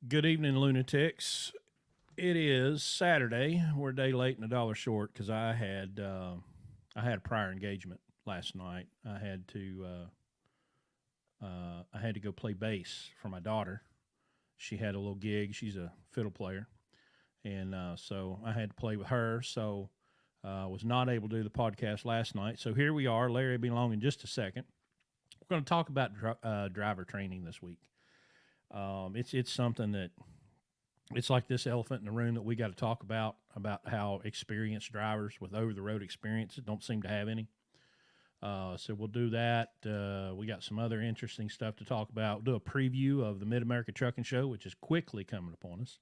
Good evening, lunatics. It is Saturday. We're a day late and a dollar short because I had a prior engagement last night. I had to go play bass for my daughter. She had a little gig. She's a fiddle player, and so I had to play with her. So I was not able to do the podcast last night. So here we are. Larry will be along in just a second. We're going to talk about driver training this week. It's something that it's like this elephant in the room that we got to talk about how experienced drivers with over the road experience don't seem to have any. So we'll do that. We got some other interesting stuff to talk about. We'll do a preview of the Mid America Trucking Show, which is quickly coming upon us.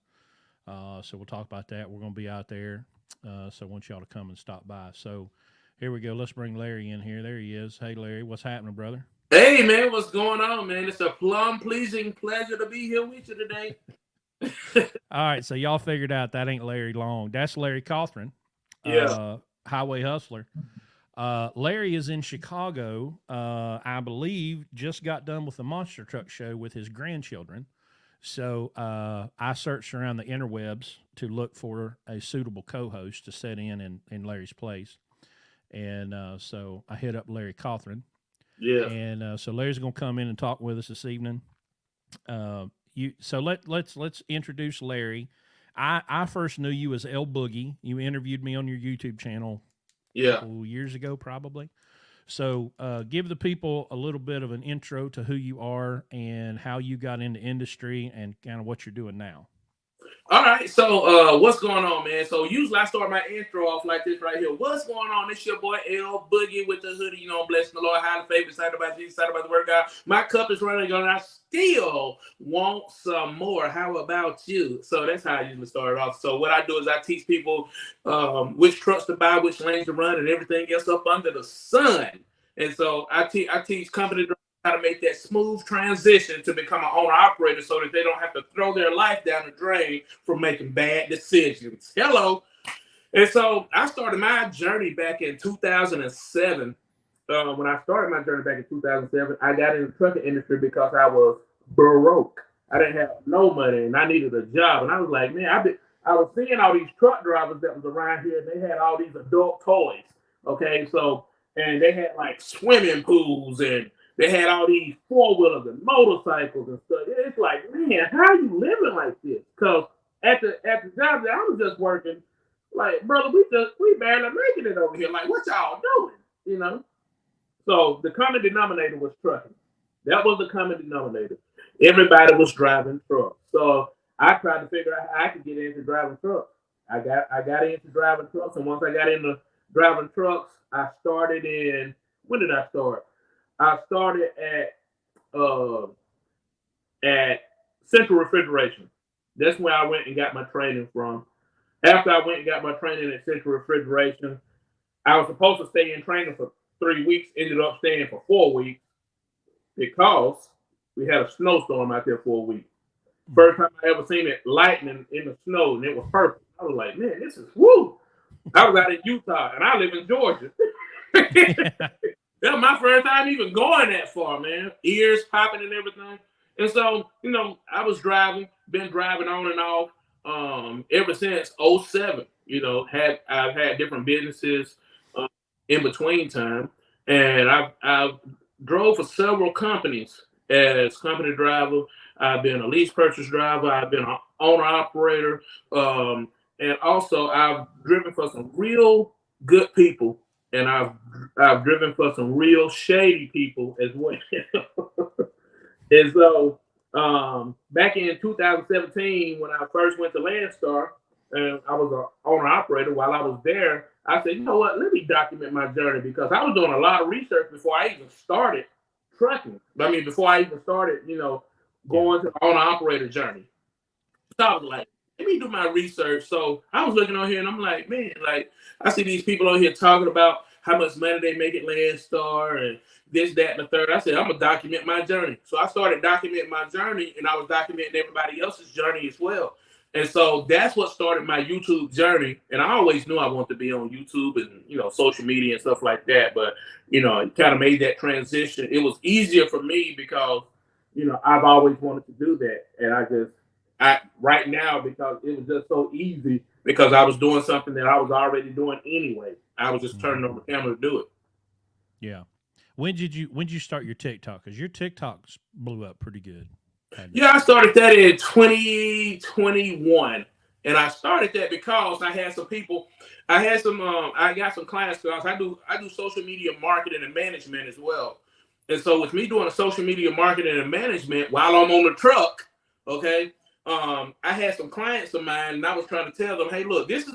So we'll talk about that. We're going to be out there. So I want y'all to come and stop by. So here we go. Let's bring Larry in here. There he is. Hey, Larry, what's happening, brother? Hey, man, what's going on, man? It's a plum-pleasing pleasure to be here with you today. All right, so y'all figured out that ain't Larry Long. That's Larry Cothran, Highway Hustler. Larry is in Chicago. I believe just got done with the monster truck show with his grandchildren. So I searched around the interwebs to look for a suitable co-host to set in Larry's place, and so I hit up Larry Cothran. Yeah. And so Larry's going to come in and talk with us this evening. Let's introduce Larry. I first knew you as L Boogie. You interviewed me on your YouTube channel, years ago probably. So give the people a little bit of an intro to who you are and how you got into industry and kind of what you're doing now. All right, so what's going on, man? So usually I start my intro off like this right here. What's going on? It's your boy L Boogie with the hoodie. You know, blessing the Lord, highly favored, excited about Jesus, excited about the word of God. My cup is running on, and I still want some more. How about you? So that's how I usually start off. So what I do is I teach people which trucks to buy, which lanes to run, and everything else up under the sun. And so I teach company drivers how to make that smooth transition to become an owner operator so that they don't have to throw their life down the drain for making bad decisions. Hello. And so I started my journey back in 2007. When I started my journey back in 2007, I got in the trucking industry because I was broke. I didn't have no money and I needed a job. And I was like, man, I was seeing all these truck drivers that was around here and they had all these adult toys. Okay, so and they had like swimming pools and they had all these four-wheelers and motorcycles and stuff. It's like, man, how are you living like this? Because at the job that I was just working, like, brother, we barely making it over here. Like, what y'all doing? You know? So the common denominator was trucking. That was the common denominator. Everybody was driving trucks. So I tried to figure out how I could get into driving trucks. I got into driving trucks, and once I got into driving trucks, I started in, when did I start? I started at Central Refrigeration. That's where I went and got my training from. After I went and got my training at Central Refrigeration, I was supposed to stay in training for 3 weeks, ended up staying for 4 weeks because we had a snowstorm out there for a week. First time I ever seen it lightning in the snow, and it was perfect. I was like, man, this is woo. I was out in Utah, and I live in Georgia. That was my first time even going that far, man. Ears popping and everything. And so, you know, I was been driving on and off ever since 07. You know, I've had different businesses in between time. And I've drove for several companies as company driver. I've been a lease purchase driver. I've been an owner operator. And also I've driven for some real good people. And I've driven for some real shady people as well. And so back in 2017, when I first went to Landstar, and I was an owner operator, while I was there, I said, you know what, let me document my journey because I was doing a lot of research before I even started trucking. I mean, before I even started, you know, going to the owner operator journey. So I was like, let me do my research. So I was looking on here and I'm like, man, like I see these people on here talking about how much money they make at Landstar and this, that, and the third. I said, I'm gonna document my journey. So I started documenting my journey and I was documenting everybody else's journey as well. And so that's what started my YouTube journey. And I always knew I wanted to be on YouTube and, you know, social media and stuff like that. But, you know, it kind of made that transition. It was easier for me because, you know, I've always wanted to do that. And I just right now, because it was just so easy, because I was doing something that I was already doing anyway. I was just turning on the camera to do it. Yeah. When did you start your TikTok? Because your TikToks blew up pretty good. Yeah, I started that in 2021. And I started that because I had some people, I got some clients, because I do social media marketing and management as well. And so with me doing the social media marketing and management while I'm on the truck, okay, I had some clients of mine, and I was trying to tell them, hey, look, this is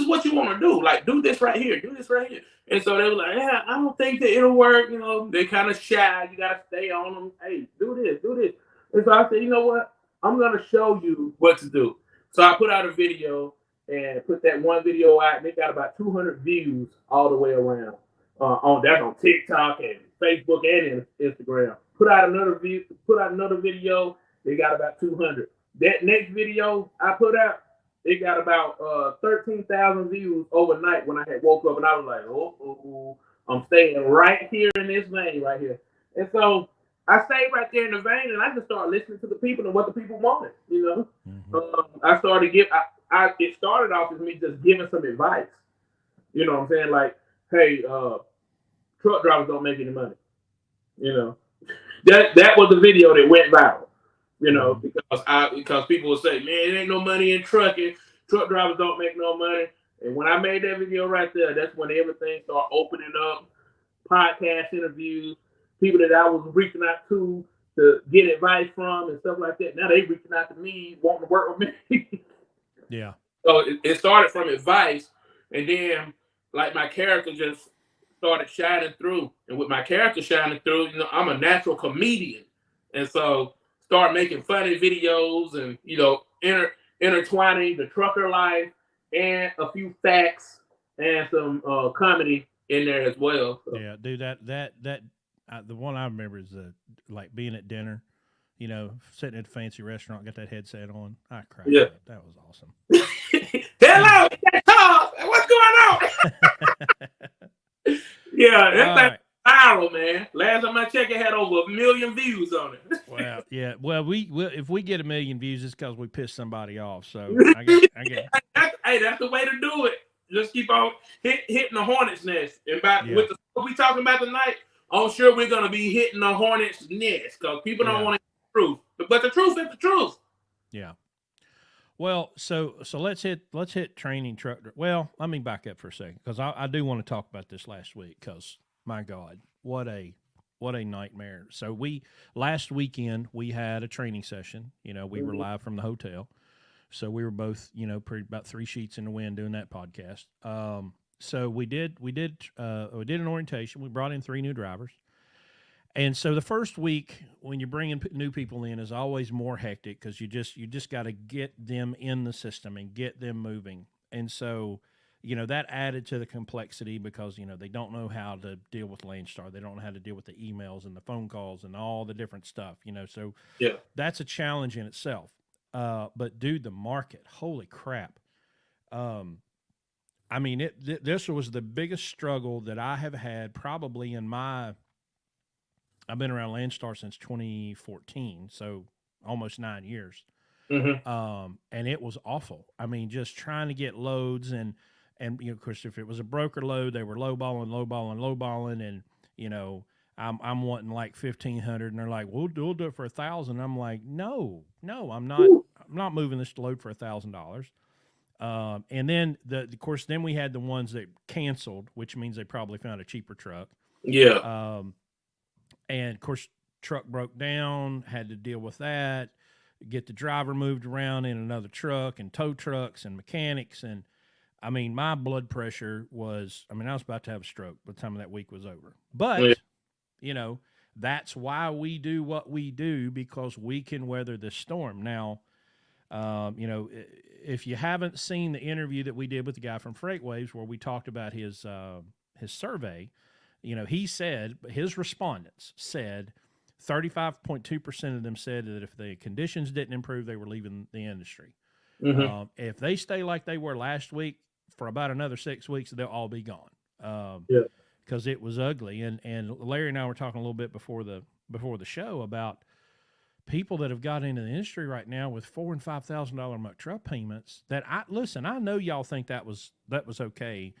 what you want to do. Like, do this right here, do this right here. And so they were like, yeah, I don't think that it'll work. They kind of shy. You got to stay on them. Hey, do this, do this. And so I said, you know what? I'm going to show you what to do. So I put out a video and put that one video out, and it got about 200 views all the way around. That's on TikTok and Facebook and Instagram. Put out another video, it got about 200. That next video I put out, it got about 13,000 views overnight when I had woke up, and I was like, oh, I'm staying right here in this vein right here. And so I stayed right there in the vein, and I just started listening to the people and what the people wanted. I started it started off as me just giving some advice. You know what I'm saying? Like, hey, truck drivers don't make any money. That was the video that went viral. Because people would say, man, it ain't no money in trucking. Truck drivers don't make no money. And when I made that video right there, that's when everything started opening up. Podcast interviews, people that I was reaching out to get advice from and stuff like that. Now they reaching out to me, wanting to work with me. Yeah. So it started from advice, and then like my character just started shining through. And with my character shining through, I'm a natural comedian, and so start making funny videos and intertwining the trucker life and a few facts and some comedy in there as well. So. Yeah, dude, that the one I remember is like being at dinner, sitting at a fancy restaurant, got that headset on. I cried. Yeah, that was awesome. Hello, what's going on? Yeah, that's viral, man. Last time I checked, it had over 1 million views on it. Wow, yeah. Well, if we get 1 million views, it's because we pissed somebody off. So I get. Hey, that's the way to do it. Just keep on hitting the hornet's nest. And with the stuff we talking about tonight, I'm sure we're gonna be hitting the hornet's nest because people don't want to hear the truth. But the truth is the truth. Yeah. Well, so let's hit training truck. Well, let me back up for a second, because I do want to talk about this last week, because my God, what a nightmare. So last weekend we had a training session. We were live from the hotel. So we were both, about 3 sheets in the wind doing that podcast. So we did an orientation. We brought in 3 new drivers. And so the first week when you're bringing new people in is always more hectic, because you just got to get them in the system and get them moving. And so, that added to the complexity, because, they don't know how to deal with Landstar. They don't know how to deal with the emails and the phone calls and all the different stuff, so that's a challenge in itself. But dude, the market, holy crap. This was the biggest struggle that I have had probably I've been around Landstar since 2014, so almost 9 years. Mm-hmm. And it was awful. Just trying to get loads, and of course, if it was a broker load, they were lowballing, and I'm wanting like 1,500, and they're like, we'll do it for 1,000. I'm like, no, I'm not moving this load for $1,000. And then of course, then we had the ones that canceled, which means they probably found a cheaper truck. Yeah. And of course, truck broke down, had to deal with that, get the driver moved around in another truck, and tow trucks and mechanics. And my blood pressure was, I was about to have a stroke by the time that week was over. But, that's why we do what we do, because we can weather this storm. Now, if you haven't seen the interview that we did with the guy from FreightWaves, where we talked about his survey, he said, his respondents said 35.2% of them said that if the conditions didn't improve, they were leaving the industry. Mm-hmm. If they stay like they were last week for about another 6 weeks, they'll all be gone. Because it was ugly. And Larry and I were talking a little bit before the show about people that have got into the industry right now with $4,000 and $5,000 a month truck payments. That I know y'all think that was okay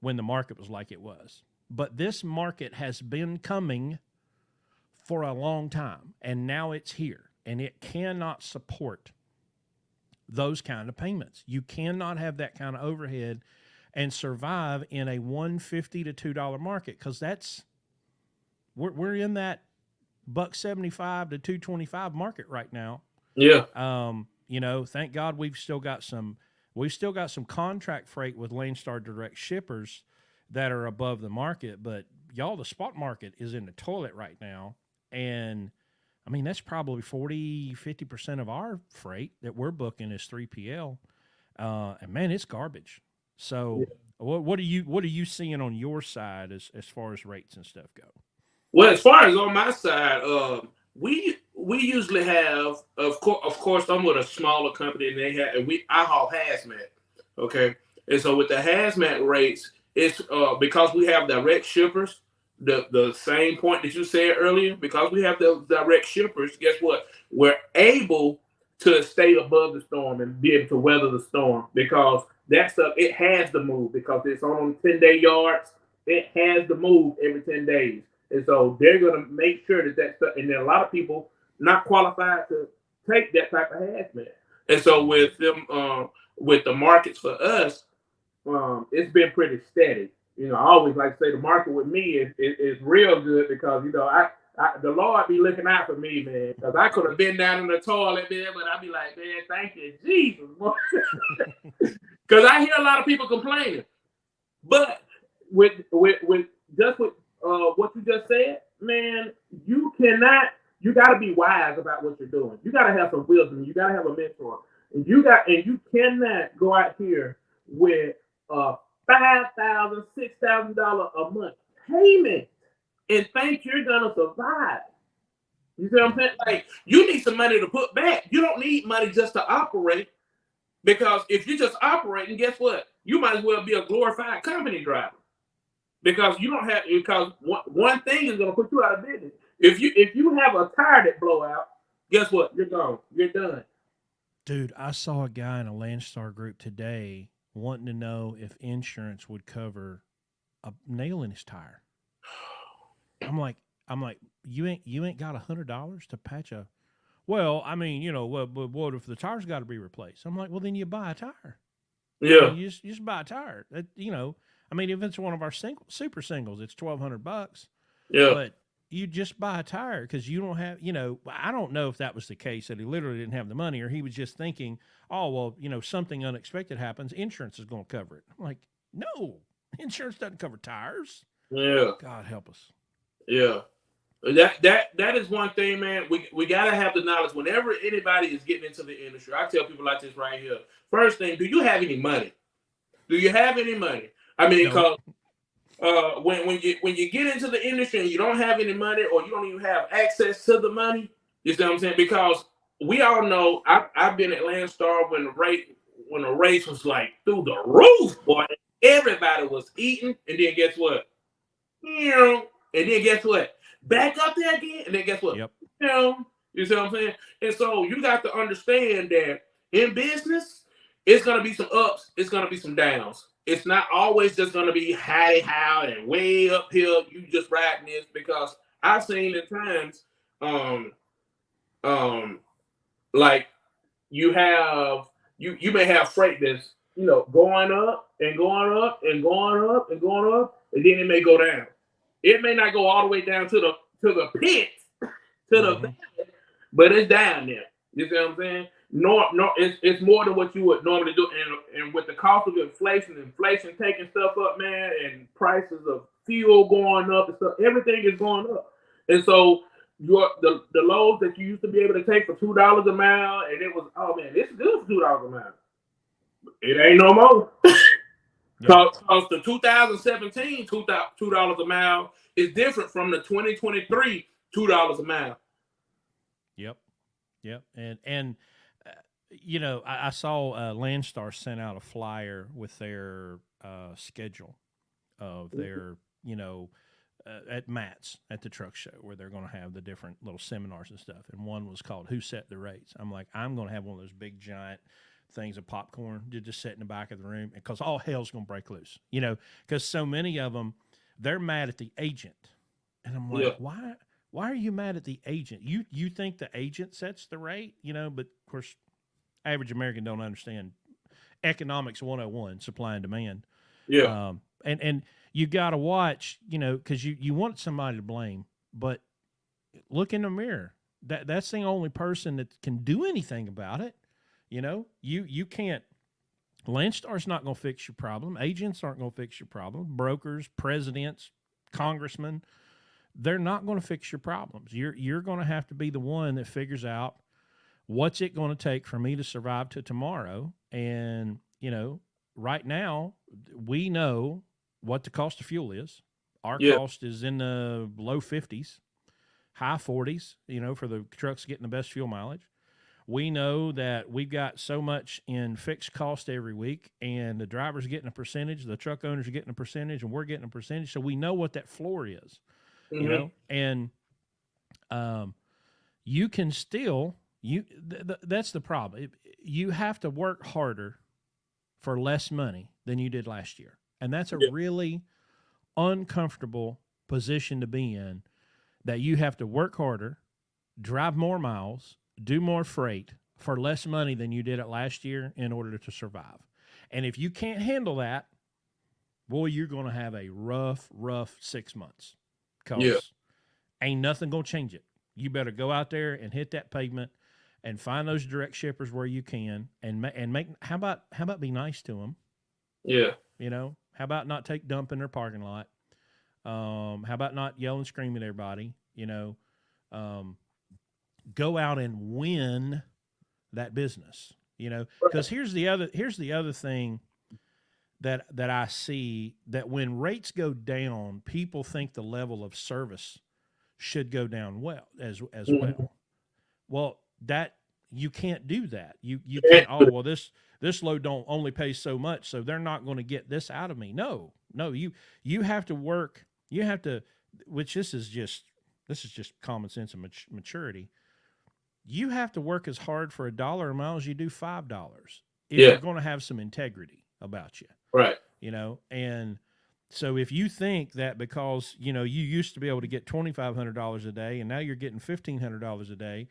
when the market was like it was, but this market has been coming for a long time, and now it's here, and it cannot support those kind of payments. You cannot have that kind of overhead and survive in a $150 to $2 market, because we're in that $175 to $225 market right now. Yeah. Thank God we've still got some contract freight with Landstar direct shippers that are above the market, but y'all, the spot market is in the toilet right now. And I mean, that's probably 50% of our freight that we're booking is 3PL. And man, it's garbage. So what are you seeing on your side as far as rates and stuff go? Well, as far as on my side, we usually have, of course, I'm with a smaller company, and I haul hazmat, okay. And so with the hazmat rates, it's because we have direct shippers. The same point that you said earlier, because we have the direct shippers. Guess what? We're able to stay above the storm and be able to weather the storm, because that stuff, it has to move, because it's on 10-day yards. It has to move every 10 days. And so they're going to make sure that stuff, and there are a lot of people not qualified to take that type of hazmat. And so with them, with the markets for us, it's been pretty steady. I always like to say the market with me is real good, because the Lord be looking out for me, man. Because I could have been down in the toilet, man, but I'd be like, man, thank you, Jesus, because I hear a lot of people complaining. But with just with what you just said, man, you got to be wise about what you're doing. You got to have some wisdom. You got to have a mentor, and you cannot go out here with $5,000, $6,000 a month payment and think you're gonna survive. You see what I'm saying? Like, you need some money to put back. You don't need money just to operate, because if you're just operating, guess what? You might as well be a glorified company driver, because one thing is gonna put you out of business. If you have a tire that blow out, guess what? You're gone. You're done. Dude, I saw a guy in a Landstar group today wanting to know if insurance would cover a nail in his tire. I'm like, you ain't got $100 to patch a. Well, I mean, what if the tire's got to be replaced? I'm like, well, then you buy a tire. Yeah, you just buy a tire. I mean, if it's one of our super singles, it's $1,200. yeah. But you just buy a tire, because you don't have, I don't know if that was the case, that he literally didn't have the money, or he was just thinking, oh, well, something unexpected happens, insurance is going to cover it. I'm like, no, insurance doesn't cover tires. Yeah. God help us. Yeah. That is one thing, man. We got to have the knowledge. Whenever anybody is getting into the industry, I tell people like this right here. First thing, do you have any money? Do you have any money? I mean, because when you get into the industry and you don't have any money, or you don't even have access to the money, you see what I'm saying? Because we all know, I've been at Landstar when the race was like through the roof, boy. Everybody was eating, and then guess what? And then guess what? Back up there again, and then guess what? Yep. You see what I'm saying? And so you got to understand that in business, it's gonna be some ups, it's gonna be some downs. It's not always just gonna be how and way uphill. You just riding this, because I've seen at times, like you may have freight that's going up and going up and going up and going up, and then it may go down. It may not go all the way down to the pit, to the valley, but it's down there. You see what I'm saying? No, it's more than what you would normally do. And with the cost of inflation taking stuff up, man, and prices of fuel going up and stuff, everything is going up. And so the loads that you used to be able to take for $2 a mile, and it was, oh man, it's good for $2 a mile. It ain't no more. Because the 2017 $2 a mile is different from the 2023 $2 a mile. Yep. And I saw Landstar sent out a flyer with their schedule of their at Matt's at the truck show where they're going to have the different little seminars and stuff. And one was called "Who Set the Rates." I'm like, I'm going to have one of those big giant things of popcorn just sit in the back of the room because all hell's going to break loose, because so many of them, they're mad at the agent. And I'm like, why are you mad at the agent? You think the agent sets the rate, but of course, average American don't understand economics 101, supply and demand. Yeah. And you got to watch, because you want somebody to blame, but look in the mirror. That's the only person that can do anything about it. You can't. Landstar's not going to fix your problem. Agents aren't going to fix your problem. Brokers, presidents, congressmen, they're not going to fix your problems. You're going to have to be the one that figures out what's it going to take for me to survive to tomorrow. And, right now we know what the cost of fuel is. Our cost is in the low 50s, high 40s, for the trucks getting the best fuel mileage. We know that we've got so much in fixed cost every week, and the driver's getting a percentage, the truck owners are getting a percentage, and we're getting a percentage. So we know what that floor is, and you can still, that's the problem. You have to work harder for less money than you did last year. And that's a really uncomfortable position to be in, that you have to work harder, drive more miles, do more freight for less money than you did it last year in order to survive. And if you can't handle that, boy, you're going to have a rough 6 months, because ain't nothing going to change it. You better go out there and hit that pavement and find those direct shippers where you can, and make. How about be nice to them? Yeah. How about not take dump in their parking lot? How about not yell and scream at everybody? Go out and win that business. Because here's the other thing that I see, that when rates go down, people think the level of service should go down as well. Well, that you can't do that. You can't. Oh, well, this load don't only pay so much, so they're not going to get this out of me. No. You have to work. You have to, which this is just common sense and maturity. You have to work as hard for $1 a mile as you do $5 if you're going to have some integrity about you. Right. And so if you think that because, you used to be able to get $2,500 a day and now you're getting $1,500 a day,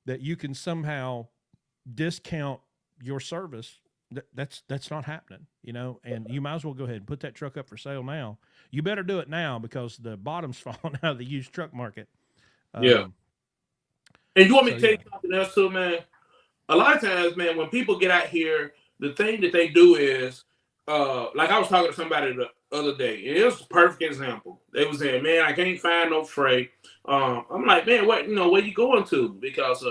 that you can somehow discount your service, that's not happening, and you might as well go ahead and put that truck up for sale now. You better do it now, because the bottom's falling out of the used truck market. And you want me to tell you something else too, man? A lot of times, man, when people get out here, the thing that they do is, like I was talking to somebody the other day, and it was a perfect example. They was saying, man, I can't find no freight. I'm like, man, what, where you going to? Because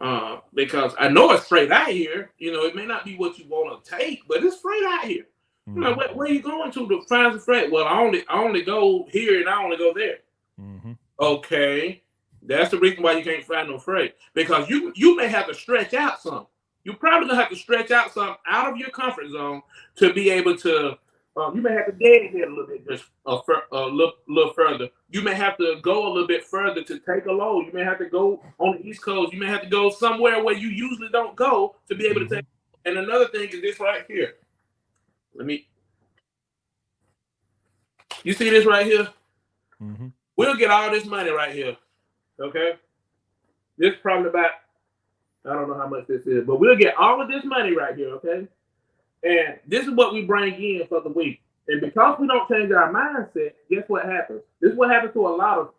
I know it's freight out here. It may not be what you want to take, but it's freight out here. Mm-hmm. I'm like, where are you going to find the freight? Well, I only go here and I only go there. Mm-hmm. Okay. That's the reason why you can't find no freight, because you may have to stretch out some. You're probably gonna have to stretch out some out of your comfort zone to be able to. You may have to dedicate a little bit, just a little further. You may have to go a little bit further to take a load. You may have to go on the East Coast. You may have to go somewhere where you usually don't go to be able to take. And another thing is this right here. You see this right here? Mm-hmm. We'll get all this money right here. Okay, this is probably about, I don't know how much this is, but we'll get all of this money right here, okay? And this is what we bring in for the week. And because we don't change our mindset, guess what happens? This is what happens to a lot of,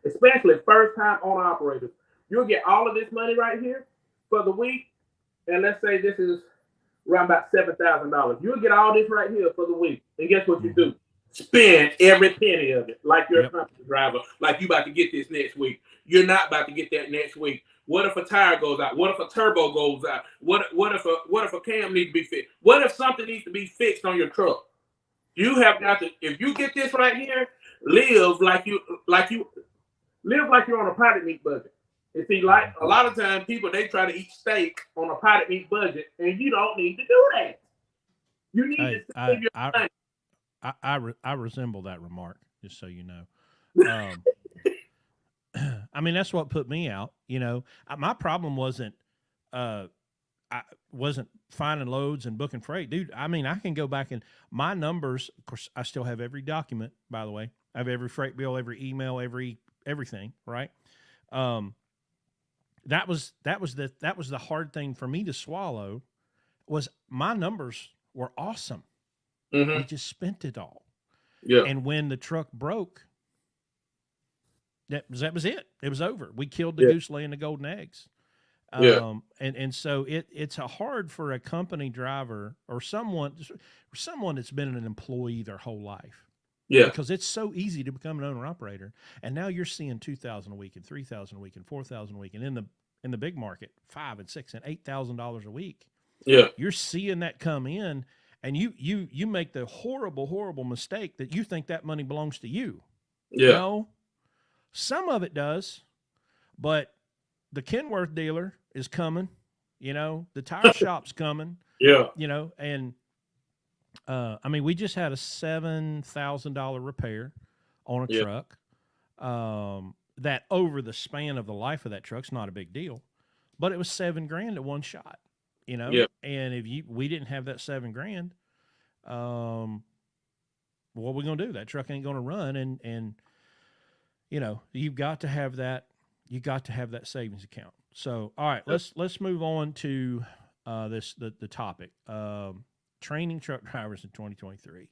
especially first-time owner operators. You'll get all of this money right here for the week, and let's say this is around about $7,000. You'll get all this right here for the week, and guess what you do? Spend every penny of it, like you're a company driver, like you about to get this next week. You're not about to get that next week. What if a tire goes out? What if a turbo goes out? What if a cam needs to be fixed? What if something needs to be fixed on your truck? You have got to, if you get this right here, live like you're on a potted meat budget. And see, like a lot of times people, they try to eat steak on a potted meat budget, and you don't need to do that. You need to save your money. I resemble that remark. just so you know. Um, I mean, that's what put me out. My problem wasn't uh, I wasn't finding loads and booking freight, dude. I mean, I can go back and my numbers. Of course, I still have every document. By the way, I have every freight bill, every email, everything. Right. Um, that was the hard thing for me to swallow. Was my numbers were awesome. We Mm-hmm. just spent it all, Yeah. and when the truck broke, that was it. It was over. We killed the Yeah. goose laying the golden eggs. Yeah. And so it's a hard for a company driver or someone that's been an employee their whole life, Yeah. because it's so easy to become an owner operator. And now you're seeing 2,000 a week and 3,000 a week and 4,000 a week, and in the big market, $5,000 and $6,000 and $8,000 a week. Yeah. You're seeing that come in, and you make the horrible mistake that you think that money belongs to you. Yeah. No, some of it does, but the Kenworth dealer is coming, the tire shop's coming, Yeah. and I mean, we just had a $7,000 repair on a Yeah. truck. That over the span of the life of that truck's not a big deal, but it was $7,000 at one shot, Yeah. and if we didn't have that $7,000, what are we gonna do? That truck ain't gonna run, and you've got to have that. You got to have that savings account. So, all right, let's move on to the topic. Training truck drivers in 2023.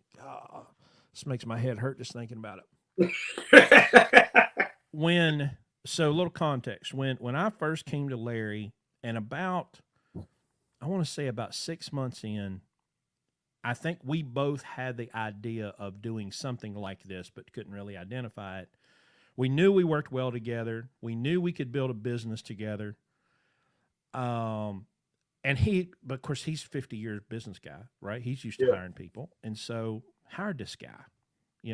This makes my head hurt just thinking about it. So a little context. When I first came to Larry, and I want to say about 6 months in, I think we both had the idea of doing something like this, but couldn't really identify it. We knew we worked well together. We knew we could build a business together. But of course, he's 50 years business guy, right? He's used to Yeah. hiring people, and so hired this guy.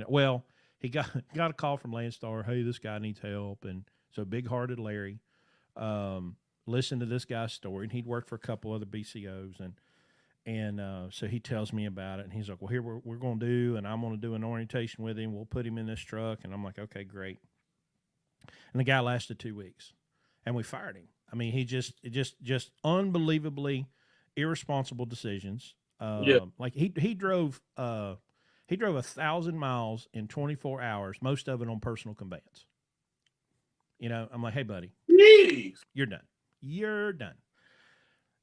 Well, he got a call from Landstar. Hey, this guy needs help, and so big-hearted Larry listened to this guy's story, and he'd worked for a couple other BCOs, and so he tells me about it, and he's like, "Well, here we're going to do, and I'm going to do an orientation with him. We'll put him in this truck," and I'm like, "Okay, great." And the guy lasted 2 weeks, and we fired him. I mean, he just unbelievably irresponsible decisions. Yeah. Like he drove 1,000 miles in 24 hours, most of it on personal conveyance. I'm like, "Hey, buddy, Jeez. you're done. You're done."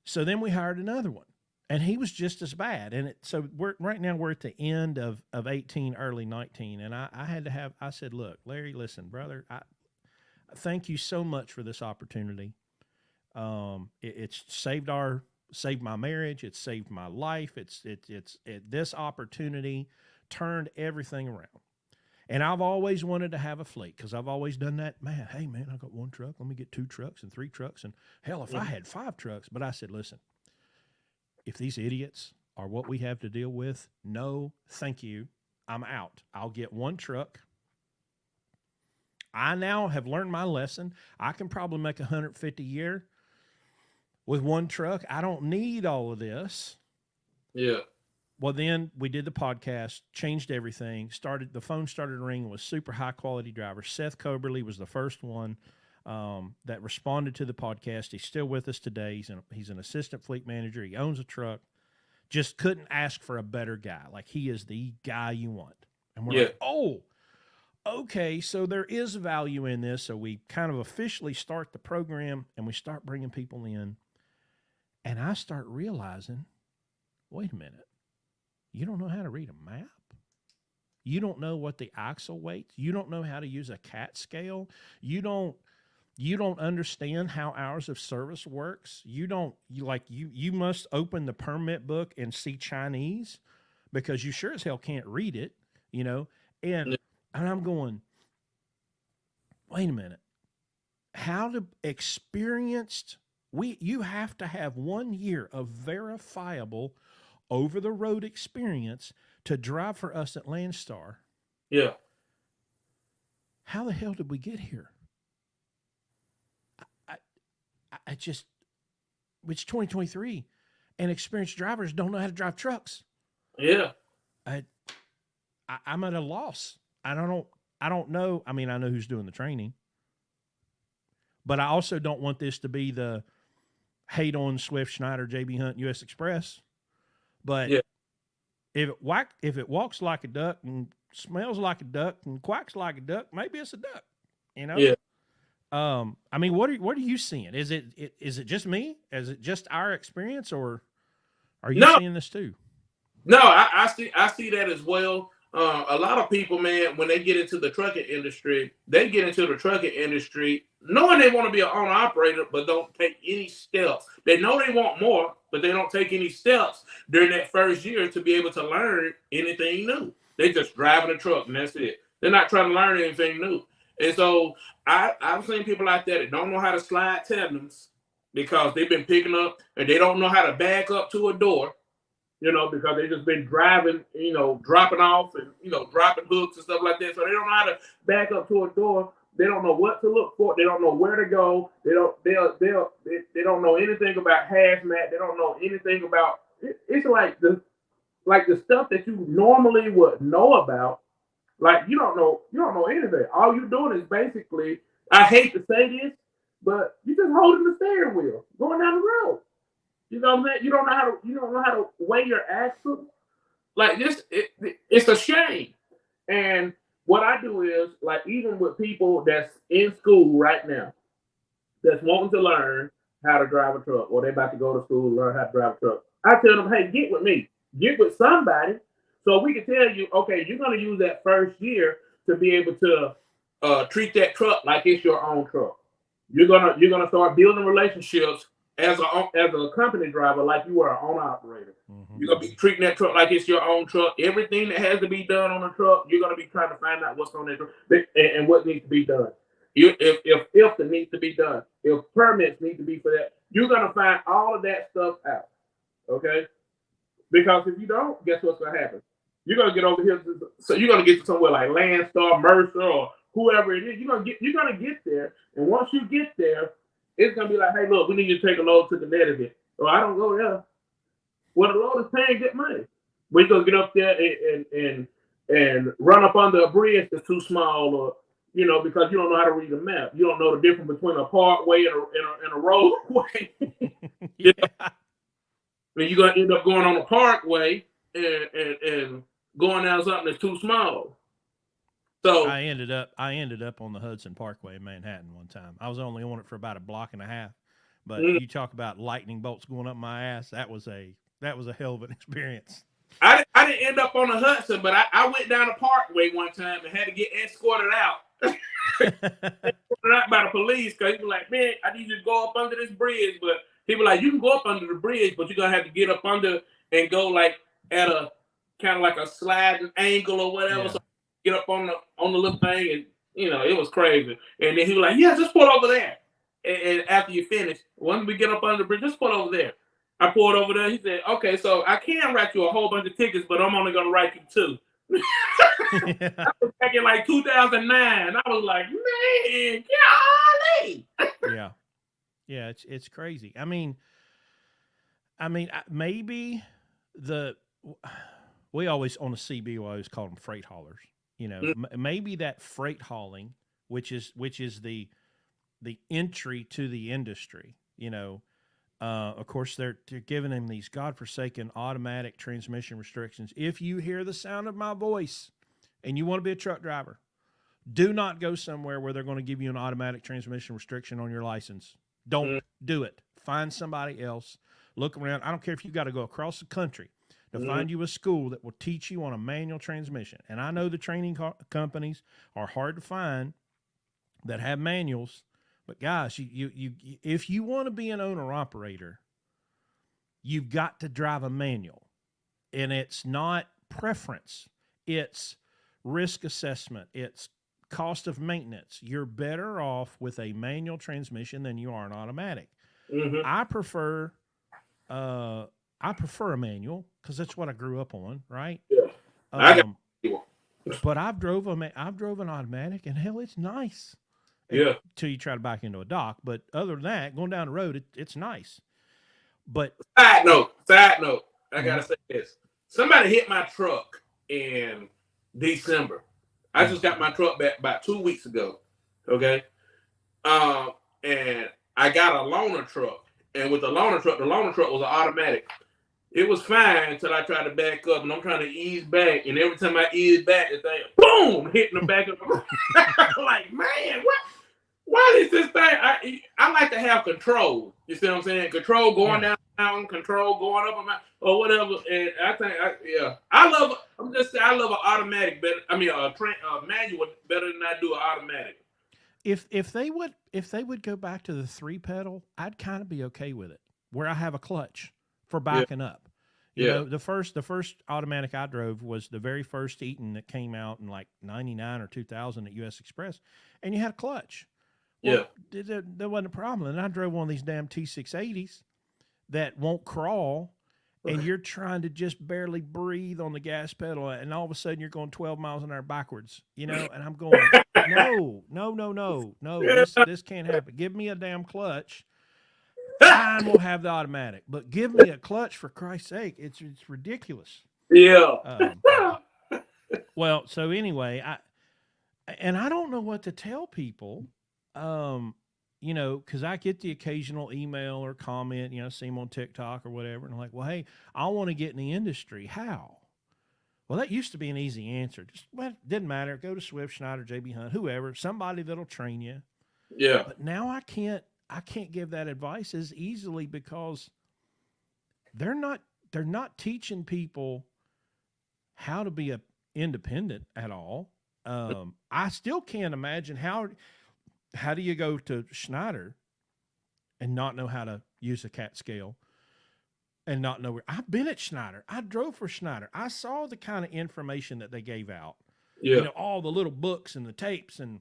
So then we hired another one, and he was just as bad. And so right now we're at the end of 18, early 19, and I said, "Look, Larry, listen, brother, I thank you so much for this opportunity. It's saved my marriage. It's saved my life. This opportunity turned everything around. And I've always wanted to have a fleet because I've always done that. Man, hey, man, I got one truck. Let me get 2 trucks and 3 trucks. And hell, if I had 5 trucks. But I said, listen, if these idiots are what we have to deal with, no, thank you. I'm out. I'll get 1 truck. I now have learned my lesson. I can probably make 150 a year with 1 truck. I don't need all of this. Yeah. Well, then we did the podcast, changed everything. The phone started ringing with super high quality drivers. Seth Coberly was the first one that responded to the podcast. He's still with us today. He's an assistant fleet manager. He owns a truck. Just couldn't ask for a better guy. Like, he is the guy you want. And we're like, oh, okay, so there is value in this. So we kind of officially start the program, and we start bringing people in. And I start realizing, wait a minute, you don't know how to read a map? You don't know what the axle weights? You don't know how to use a CAT scale? You don't understand how hours of service works? You must open the permit book and see Chinese because you sure as hell can't read it, And I'm going, wait a minute. You have to have 1 year of verifiable over-the-road experience to drive for us at Landstar. Yeah. How the hell did we get here? It's 2023, and experienced drivers don't know how to drive trucks. Yeah. I'm at a loss. I don't know. I mean, I know who's doing the training, but I also don't want this to be the hate on Swift, Schneider, JB Hunt, US Express. But Yeah. if it walks like a duck and smells like a duck and quacks like a duck, maybe it's a duck. You know. Yeah. I mean, what are you seeing? Is it just me? Is it just our experience, or are you No, seeing this too? no, I see that as well. A lot of people, man, when they get into the trucking industry, they get into the trucking industry knowing they want to be an owner operator, but don't take any steps. They know they want more, but they don't take any steps during that first year to be able to learn anything new. They just driving a truck and that's it. They're not trying to learn anything new. And so I've seen people out there that don't know how to slide tandems because they've been picking up and they don't know how to back up to a door, because they just been driving, dropping off and, dropping hooks and stuff like that. So they don't know how to back up to a door. They don't know what to look for. They don't know where to go. They don't know anything about hazmat. They don't know anything about it's like the stuff that you normally would know about. Like you don't know anything. All you're doing is basically, I hate to say this, but you're just holding the steering wheel going down the road. You know what I'm saying? You don't know how to weigh your axle. Like this, it's a shame. And what I do is, like, even with people that's in school right now, that's wanting to learn how to drive a truck, or they're about to go to school and learn how to drive a truck, I tell them, hey, get with me, get with somebody, so we can tell you, okay, you're going to use that first year to be able to treat that truck like it's your own truck. You're gonna start building relationships as a company driver, like you are an owner operator. Mm-hmm. You're gonna be treating that truck like it's your own truck. Everything that has to be done on a truck, you're gonna be trying to find out what's on that truck and what needs to be done. If it needs to be done, if permits need to be for that, you're gonna find all of that stuff out. Okay? Because if you don't, guess what's gonna happen? You're gonna get over here, so you're gonna get to somewhere like Landstar, Mercer, or whoever it is. You're gonna get there, and once you get there, it's gonna be like, hey, look, we need you to take a load to the net of it. Or I don't go there. Well, the load is paying good money. We're gonna get up there and run up under a bridge that's too small, or because you don't know how to read a map. You don't know the difference between a parkway and a roadway. Yeah. And you're gonna end up going on a parkway and going down something that's too small. So I ended up on the Hudson Parkway in Manhattan one time. I was only on it for about a block and a half, but you talk about lightning bolts going up my ass. That was a hell of an experience. I didn't end up on the Hudson, but I went down the Parkway one time and had to get escorted out. Escorted out by the police, because he was like, man, I need you to go up under this bridge. But he was like, you can go up under the bridge, but you're gonna have to get up under and go like at a kind of like a sliding angle or whatever. Yeah. So get up on the little thing, and it was crazy. And then he was like, yeah, just pull over there. And after you finish, once we get up under the bridge, just pull over there. I pulled over there. He said, okay, so I can write you a whole bunch of tickets, but I'm only gonna write you 2. Yeah. I was back in like 2009. I was like, man, golly. Yeah, it's crazy. I mean, maybe we always on the CB we always call them freight haulers. Maybe that freight hauling, which is the entry to the industry. Of course, they're giving them these godforsaken automatic transmission restrictions. If you hear the sound of my voice and you want to be a truck driver, do not go somewhere where they're going to give you an automatic transmission restriction on your license. Don't do it. Find somebody else. Look around. I don't care if you got to go across the country to find you a school that will teach you on a manual transmission. And I know the training companies are hard to find that have manuals. But guys, you if you want to be an owner-operator, you've got to drive a manual. And it's not preference. It's risk assessment. It's cost of maintenance. You're better off with a manual transmission than you are an automatic. Mm-hmm. I prefer a manual because that's what I grew up on, right? Yeah. But I've drove an automatic, and hell, it's nice. Yeah. Until you try to back into a dock. But other than that, going down the road, it's nice. But side note, I gotta say this. Somebody hit my truck in December. I just got my truck back about 2 weeks ago. Okay. And I got a loaner truck. And with the loaner truck was an automatic. It was fine until I tried to back up, and I'm trying to ease back, and every time I ease back, the thing, boom, hitting the back of the I'm like, man, what? Why is this thing? I like to have control. You see what I'm saying? Control going down, control going up, or whatever. And I think, I love. I'm just saying, I love an automatic better. I mean, a manual better than I do an automatic. If they would go back to the 3-pedal, I'd kind of be okay with it, where I have a clutch for backing up. You know, the first automatic I drove was the very first Eaton that came out in like 99 or 2000 at US Express, and you had a clutch. Well, there wasn't a problem. And I drove one of these damn T680s that won't crawl, and you're trying to just barely breathe on the gas pedal, and all of a sudden you're going 12 miles an hour backwards, you know, and I'm going, no, this can't happen. Give me a damn clutch. Fine, we'll have the automatic, but give me a clutch for Christ's sake. It's ridiculous. Yeah. Well, so anyway, I don't know what to tell people, you know, because I get the occasional email or comment, you know, see them on TikTok or whatever, and I'm like, well, hey, I want to get in the industry. How? Well, that used to be an easy answer. Just, well, it didn't matter. Go to Swift, Schneider, JB Hunt, whoever, somebody that'll train you. Yeah. But now I can't give that advice as easily because they're not teaching people how to be independent at all. I still can't imagine how do you go to Schneider and not know how to use a cat scale and not know where I've been at Schneider. I drove for Schneider. I saw the kind of information that they gave out. Yeah. You know, all the little books and the tapes and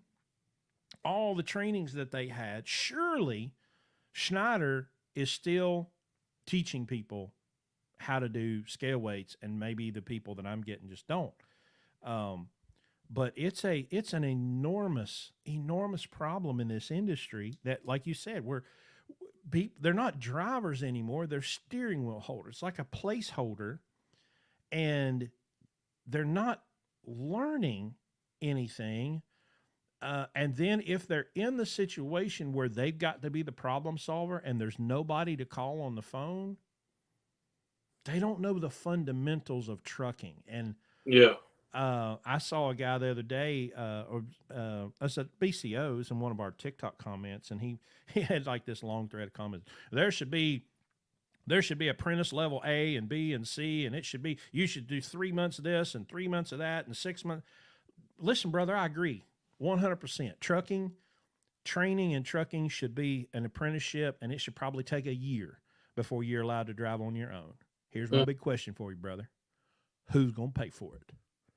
all the trainings that they had. Surely Schneider is still teaching people how to do scale weights, and maybe the people that I'm getting just don't. But it's an enormous problem in this industry that, like you said, they're not drivers anymore. They're steering wheel holders. It's like a placeholder, and they're not learning anything. And then if they're in the situation where they've got to be the problem solver and there's nobody to call on the phone, they don't know the fundamentals of trucking. And I saw a guy the other day, I said BCOs in one of our TikTok comments, and he had like this long thread of comments. There should be apprentice level A and B and C, and you should do 3 months of this and 3 months of that and 6 months. Listen, brother, I agree 100%. Training and trucking should be an apprenticeship, and it should probably take a year before you're allowed to drive on your own. Here's my big question for you, brother. Who's going to pay for it?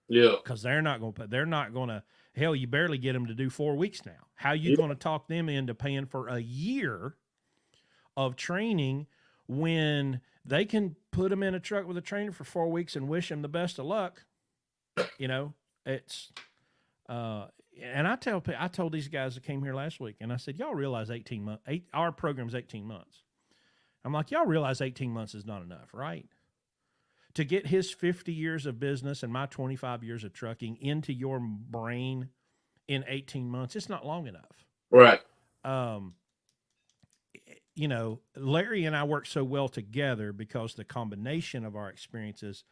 Yeah. Because they're not going to pay. They're not going to. Hell, you barely get them to do 4 weeks now. How are you going to talk them into paying for a year of training when they can put them in a truck with a trainer for 4 weeks and wish them the best of luck? You know, it's. And I told these guys that came here last week, and I said, y'all realize 18 months. Our program's 18 months. I'm like, y'all realize 18 months is not enough, right? To get his 50 years of business and my 25 years of trucking into your brain in 18 months, it's not long enough. Right. You know, Larry and I work so well together because the combination of our experiences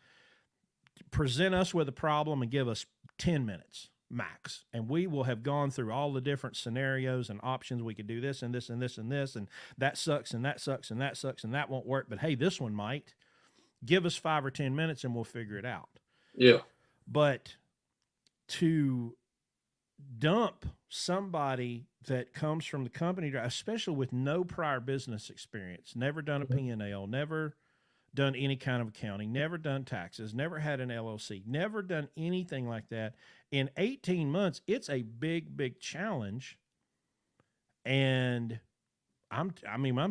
present us with a problem and give us 10 minutes max. And we will have gone through all the different scenarios and options. We could do this and this and this and this, and that sucks and that sucks and that sucks and that won't work. But hey, this one might. Give us 5 or 10 minutes and we'll figure it out. Yeah. But to dump somebody that comes from the company, especially with no prior business experience, never done a P&L, never done any kind of accounting, never done taxes, never had an LLC, never done anything like that. In 18 months, it's a big, big challenge. And I'm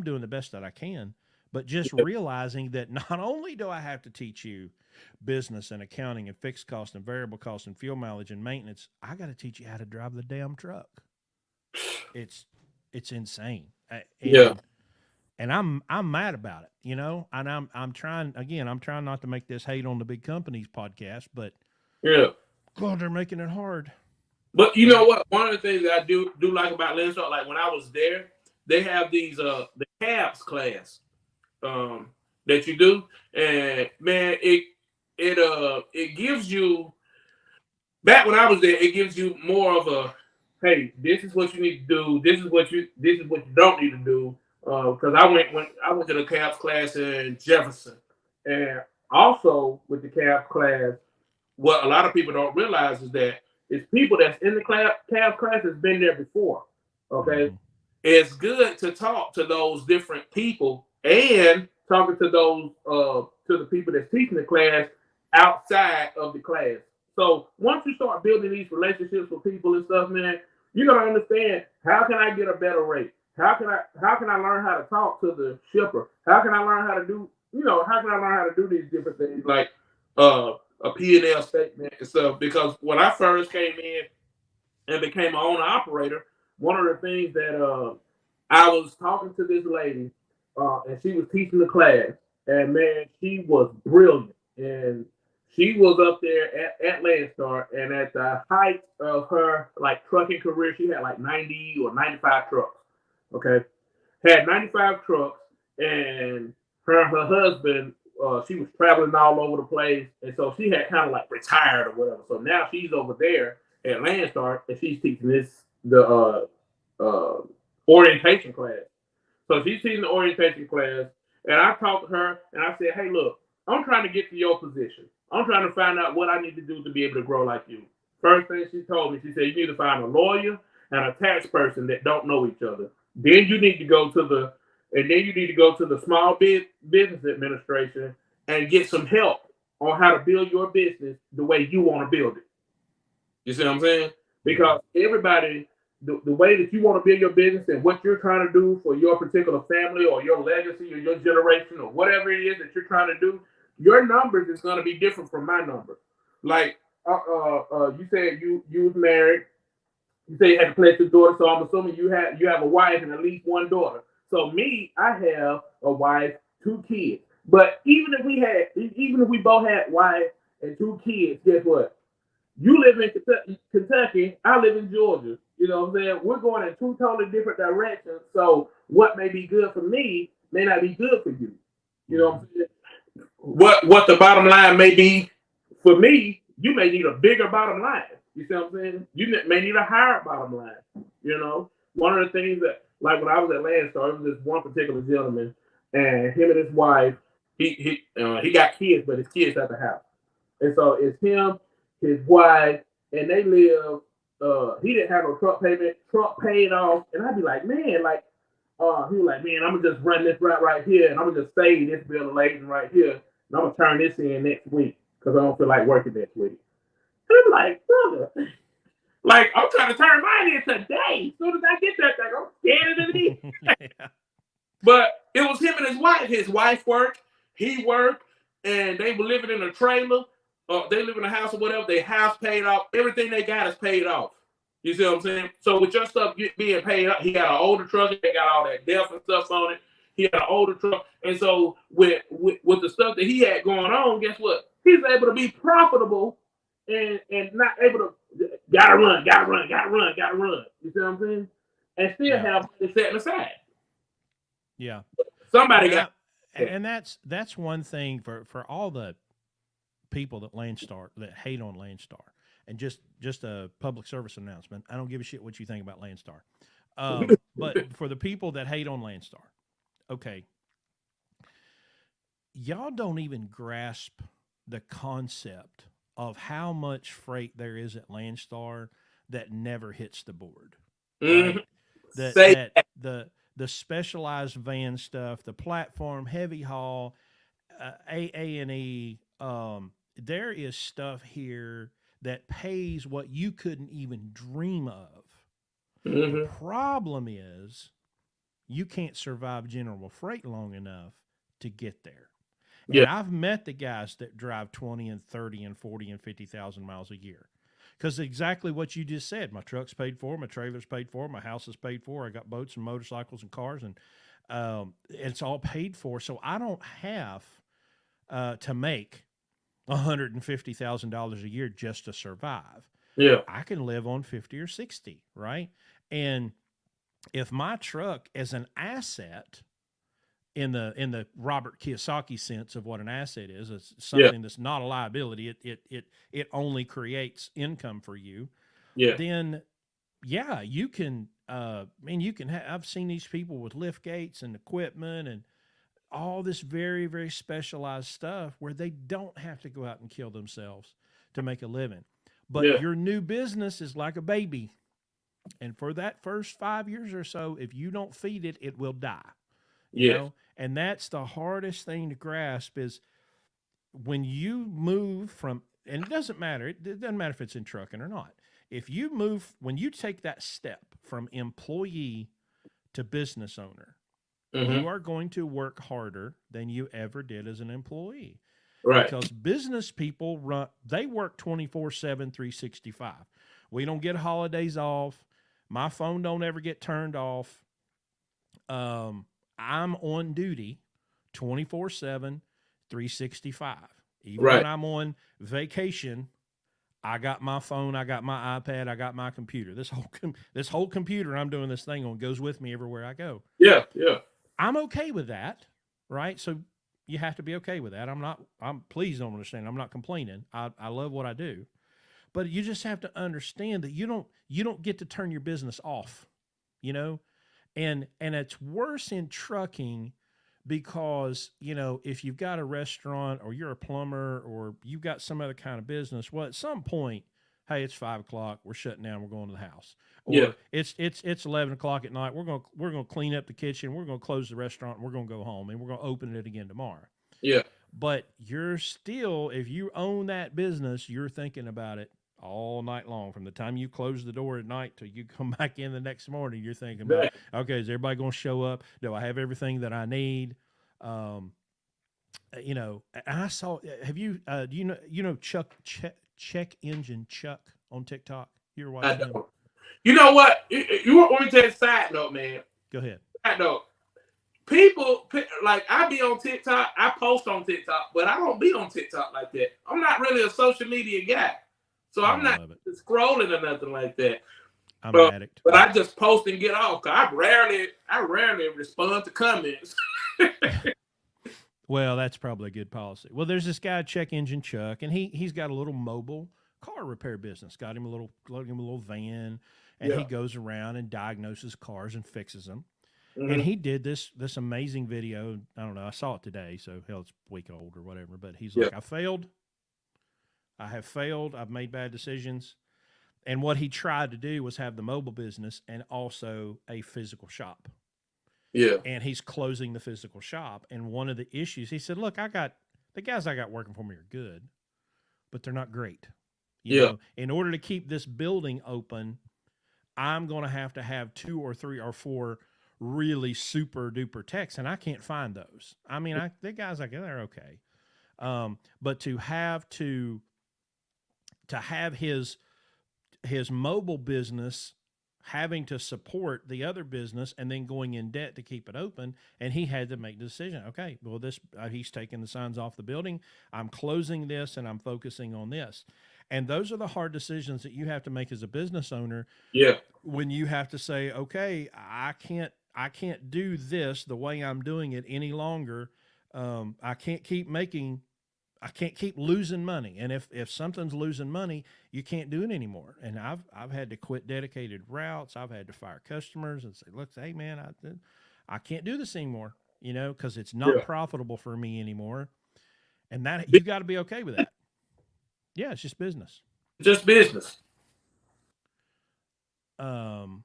doing the best that I can. But just realizing that not only do I have to teach you business and accounting and fixed cost and variable cost and fuel mileage and maintenance, I got to teach you how to drive the damn truck. It's insane. And I'm mad about it, you know. And I'm trying not to make this hate on the big companies podcast, but God, they're making it hard. But you know what? One of the things that I do like about Landstar, like when I was there, they have these the cabs class um that you do, and man, it gives you back when I was there, it gives you more of a hey, this is what you need to do, this is what you don't need to do. Because I went to the cabs class in Jefferson, and also with the cabs class what a lot of people don't realize is that it's people that's in the cab class that's been there before. Okay, Mm-hmm. it's good to talk to those different people and talking to those to the people that's teaching the class outside of the class. So once you start building these relationships with people and stuff, man, you're gonna understand how can I get a better rate? How can I learn how to talk to the shipper? How can I learn how to do how can I learn how to do these different things like uh a P&L statement and stuff because when I first came in and became an owner operator, one of the things that I was talking to this lady and she was teaching the class, and man, she was brilliant, and she was up there at Landstar, and at the height of her like trucking career, she had like 90 or 95 trucks. Okay, had 95 trucks, and her husband, she was traveling all over the place, and so she had kind of like retired or whatever. So now she's over there at Landstar, and she's teaching the orientation class. So she's teaching the orientation class, and I talked to her, and I said, "Hey, look, I'm trying to get to your position. I'm trying to find out what I need to do to be able to grow like you." First thing she told me, she said, "You need to find a lawyer and a tax person that don't know each other. Then you need to go to the small business administration and get some help on how to build your business the way you want to build it." You see what I'm saying? Yeah. Because everybody, the way that you want to build your business and what you're trying to do for your particular family or your legacy or your generation or whatever it is that you're trying to do, your numbers is going to be different from my numbers. Like you said, you was married. You say you had to play with your daughter, so I'm assuming you have a wife and at least one daughter. So me, I have a wife, two kids. But even if we both had wife and two kids, guess what? You live in Kentucky, I live in Georgia. You know what I'm saying? We're going in two totally different directions. So what may be good for me may not be good for you. You know what Mm-hmm. I'm saying? What the bottom line may be for me, you may need a bigger bottom line. You see what I'm saying? You may need a higher bottom line. One of the things that, like when I was at Landstar, it was this one particular gentleman, and him and his wife, he got kids, but his kids at the house. And so it's him, his wife, and they live. He didn't have no truck paid off, and I'd be like, man, like, he was like, man, I'm gonna just run this route right here, and I'm gonna just save this bill of lading right here, and I'm gonna turn this in next week because I don't feel like working next week. And I'm like, brother, like I'm trying to turn mine in today. As soon as I get that thing, I'm scanning it in. Yeah. But it was him and his wife. His wife worked, he worked, and they were living in a trailer. They live in a house or whatever. Their house paid off. Everything they got is paid off. You see what I'm saying? So with your stuff being paid up, he got an older truck. They got all that death and stuff on it. He had an older truck, and so with the stuff that he had going on, guess what? He's able to be profitable and not able to gotta run, gotta run, gotta run, gotta run. You see what I'm saying? And still Yeah. have money set aside. Yeah. Somebody And got I, and that's one thing for all the people that Landstar that hate on Landstar. And just a public service announcement. I don't give a shit what you think about Landstar. But for the people that hate on Landstar, okay, y'all don't even grasp the concept of how much freight there is at Landstar that never hits the board, mm-hmm. right? That Say that the specialized van stuff, the platform, heavy haul, A and E. There is stuff here that pays what you couldn't even dream of. The mm-hmm. problem is you can't survive general freight long enough to get there. Yeah, And I've met the guys that drive 20 and 30 and 40 and 50,000 miles a year. Because exactly what you just said. My truck's paid for, my trailer's paid for, my house is paid for. I got boats and motorcycles and cars, and it's all paid for. So I don't have to make $150,000 a year just to survive. Yeah. I can live on 50 or 60, right? And if my truck is an asset in the Robert Kiyosaki sense of what an asset is, it's Yeah. something that's not a liability. It only creates income for you. Yeah. Then yeah, you can. You can. I've seen these people with lift gates and equipment and all this very, very specialized stuff where they don't have to go out and kill themselves to make a living. But Yeah. your new business is like a baby. And for that first 5 years or so, if you don't feed it, it will die. You Yeah. know? And that's the hardest thing to grasp is when you move from, and it doesn't matter if it's in trucking or not. If you move, when you take that step from employee to business owner, you Mm-hmm. are going to work harder than you ever did as an employee Right. because business people they work 24/7, 365. We don't get holidays off. My phone don't ever get turned off. I'm on duty 24/7, 365. Even when Right. I'm on vacation, I got my phone, I got my iPad, I got my computer. This whole computer I'm doing this thing on goes with me everywhere I go. Yeah. Yeah. I'm okay with that, right? So you have to be okay with that. Please don't understand. I'm not complaining. I love what I do. But you just have to understand that you don't get to turn your business off, you know? And it's worse in trucking because, if you've got a restaurant or you're a plumber or you've got some other kind of business, well, at some point, hey, it's 5 o'clock, we're shutting down, we're going to the house. Yeah. Or it's 11 o'clock at night, we're gonna clean up the kitchen, we're gonna close the restaurant, and we're gonna go home and we're gonna open it again tomorrow. Yeah. But you're still, if you own that business, you're thinking about it all night long. From the time you close the door at night till you come back in the next morning, you're thinking about, Right. okay, is everybody going to show up? Do I have everything that I need? Um, and I saw, have you, do you know Check Engine Chuck on TikTok? You ever I watch him? don't. You know what? You want me to tell you a side note, man? Go ahead. Side note. People like I be on TikTok. I post on TikTok, but I don't be on TikTok like that. I'm not really a social media guy, so Oh, I'm I not love it. scrolling or nothing like that. I'm an But addict. but I just post and get off. Cause I rarely respond to comments. Well, that's probably a good policy. Well, there's this guy, Check Engine Chuck, and he's got a little mobile car repair business. Got him a little van, and he Yeah. goes around and diagnoses cars and fixes them. And Mm-hmm. he did this amazing video. I don't know. I saw it today, so hell, it's a week old or whatever. But he's Yeah. like, I failed. I have failed. I've made bad decisions. And what he tried to do was have the mobile business and also a physical shop. Yeah. And he's closing the physical shop. And one of the issues, he said, look, the guys I got working for me are good, but they're not great. Yeah. In order to keep this building open, I'm going to have 2 or 3 or 4 really super duper techs, and I can't find those. I mean, the guys like they're okay, but to have his mobile business having to support the other business and then going in debt to keep it open, and he had to make the decision. Okay, well, this he's taking the signs off the building. I'm closing this, and I'm focusing on this. And those are the hard decisions that you have to make as a business owner. Yeah. When you have to say, okay, I can't do this the way I'm doing it any longer. I can't keep losing money. And if something's losing money, you can't do it anymore. And I've had to quit dedicated routes. I've had to fire customers and say, look, hey man, I can't do this anymore, because it's not Yeah. profitable for me anymore. And that you got to be okay with that. Yeah, it's just business. Just business. Um,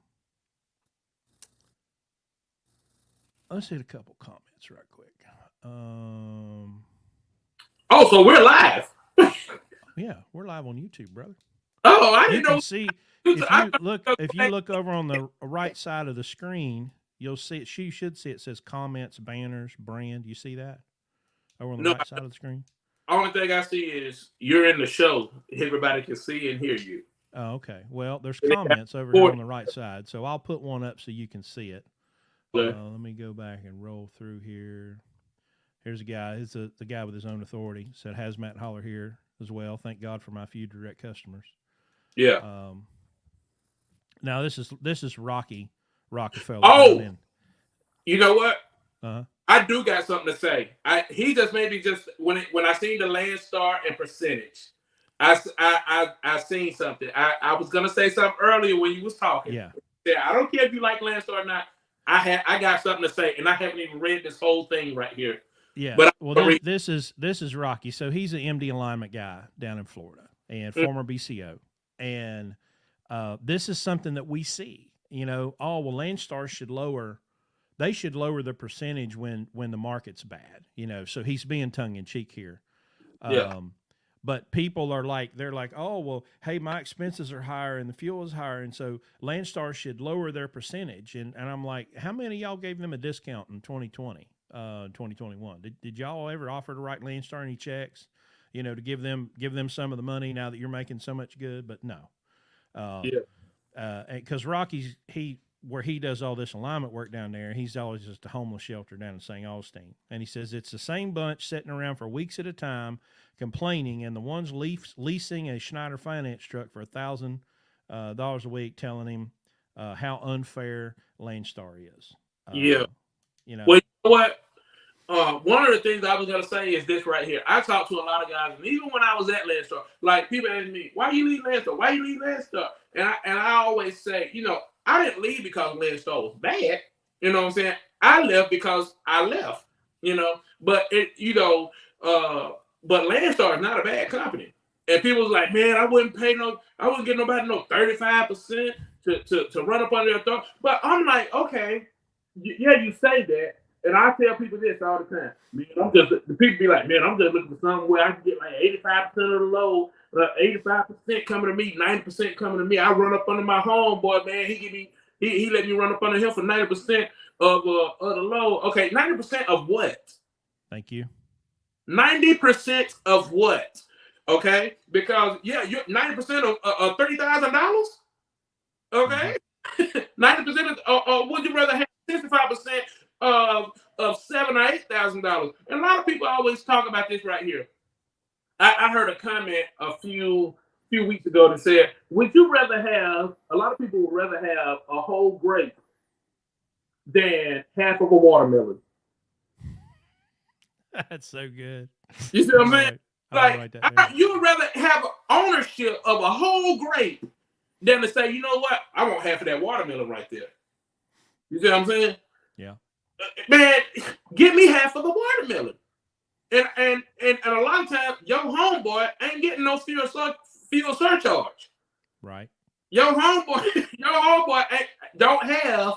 let's hit a couple comments right quick. Oh, so we're live. Yeah, we're live on YouTube, brother. Oh, I You didn't can know. see I- if you look over on the right side of the screen, you'll see it. You should see it says comments, banners, brand. You see that over on the No, right side of the screen? only thing I see is you're in the show. Everybody can see and hear you. Oh, okay. Well, there's Yeah. comments over here on the right side, so I'll put one up so you can see it. Okay. Let me go back and roll through here. Here's a guy. It's the guy with his own authority. Said Hazmat holler here as well. Thank God for my few direct customers. Yeah. Now this is Rocky Rockefeller down Oh, in. you know what? Uh-huh. I do got something to say. He just made me just when I seen the Landstar and percentage, I seen something. I was gonna say something earlier when you was talking. Yeah. Yeah, I don't care if you like Landstar or not. I got something to say, and I haven't even read this whole thing right here. Yeah. But Well, this is Rocky. So he's an MD alignment guy down in Florida and former BCO, and this is something that we see. Oh well, Landstar should lower. They should lower the percentage when the market's bad. So he's being tongue in cheek here. yeah, But people are like, they're like, oh, well, hey, my expenses are higher and the fuel is higher. And so Landstar should lower their percentage. And I'm like, how many of y'all gave them a discount in 2020, 2021? Did y'all ever offer to write Landstar any checks, to give them some of the money now that you're making so much good? But no. yeah, Because Rocky's, where he does all this alignment work down there, he's always just a homeless shelter down in St. Augustine. And he says it's the same bunch sitting around for weeks at a time complaining, and the ones leasing a Schneider finance truck for $1,000 a week telling him how unfair Landstar is. yeah. Well, you know what? One of the things I was gonna say is this right here. I talked to a lot of guys, and even when I was at Landstar, like people ask me, "Why you leave Landstar? Why you leave Landstar?" And I always say, I didn't leave because Landstar was bad. You know what I'm saying? I left because I left. But but Landstar is not a bad company. And people was like, "Man, I wouldn't get nobody no 35% to run up under their thumb." But I'm like, okay, yeah, you say that. And I tell people this all the time. Man, the people be like, man, I'm just looking for somewhere I can get like 85% of the load, 85% coming to me, 90% coming to me. I run up under my homeboy, man. He let me run up under him for 90% of the load. Okay, 90% of what? Thank you. 90% of what? Okay, because you're 90% of $30,000. Okay, 90% of would you rather have 65% of $7,000 or $8,000? And a lot of people always talk about this right here. I heard a comment a few weeks ago that said, "Would you rather have?" A lot of people would rather have a whole grape than half of a watermelon. That's so good. You see what I'm saying? Like, you would rather have ownership of a whole grape than to say, you know what, I want half of that watermelon right there. You see what I'm saying? Yeah. Man, give me half of the watermelon. And a lot of times, your homeboy ain't getting no fuel surcharge. Right. Your homeboy don't have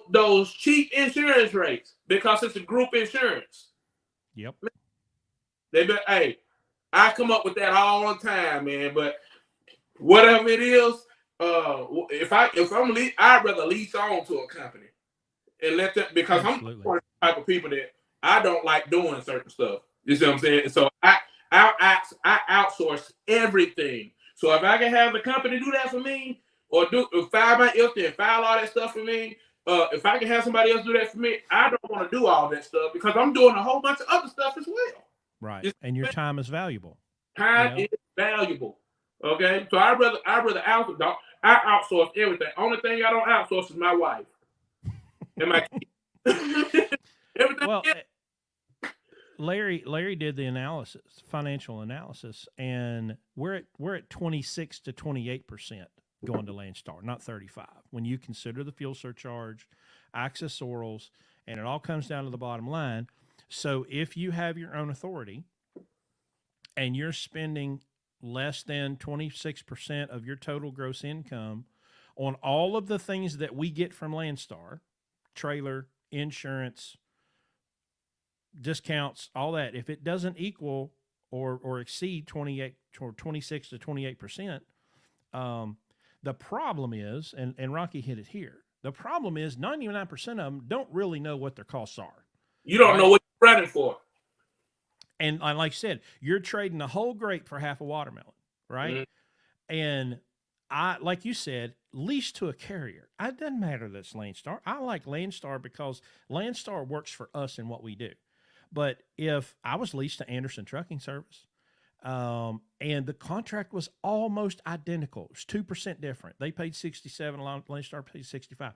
those cheap insurance rates because it's a group insurance. Yep. Hey, I come up with that all the time, man. But whatever it is, if I'm I'd rather lease on to a company and let them, because Absolutely. I'm the type of people that I don't like doing certain stuff. You see what I'm saying? So I outsource everything. So if I can have the company do that for me, or file my IFTA and file all that stuff for me, if I can have somebody else do that for me, I don't want to do all that stuff because I'm doing a whole bunch of other stuff as well. Right. And your time is valuable. Time is valuable. Okay. So I'd rather outsource. I outsource everything. Only thing I don't outsource is my wife and my kids. Everything well, Larry did the financial analysis, and we're at 26 to 28% going to Landstar, not 35. When you consider the fuel surcharge, accessorials, and it all comes down to the bottom line. So if you have your own authority and you're spending less than 26% of your total gross income on all of the things that we get from Landstar, trailer, insurance, discounts, all that, if it doesn't equal or exceed 28 or 26 to 28%, the problem is, and Rocky hit it here, the problem is 99% of them don't really know what their costs are. You don't know what you're running for. And like I said, you're trading a whole grape for half a watermelon, right? Mm-hmm. And like you said, lease to a carrier. It doesn't matter that's Landstar. I like Landstar because Landstar works for us in what we do. But if I was leased to Anderson Trucking Service, And the contract was almost identical. It was 2% different. They paid 67, Landstar paid 65.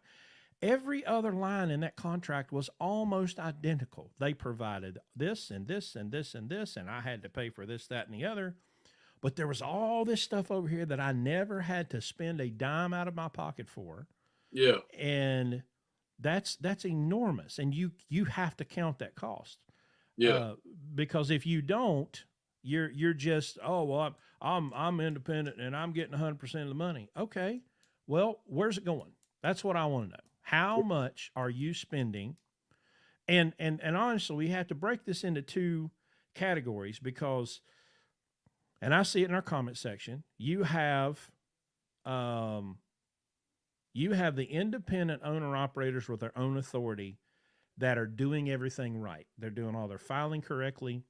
Every other line in that contract was almost identical. They provided this and this and this and this, and I had to pay for this, that, and the other. But there was all this stuff over here that I never had to spend a dime out of my pocket for. Yeah. And that's enormous. And you have to count that cost. Yeah. Because if you don't, you're just, oh, well, I'm independent and I'm getting 100% of the money. Okay. Well, where's it going? That's what I want to know. How much are you spending? And honestly, we have to break this into two categories because, and I see it in our comment section, you have the independent owner operators with their own authority that are doing everything right. They're doing all their filing correctly,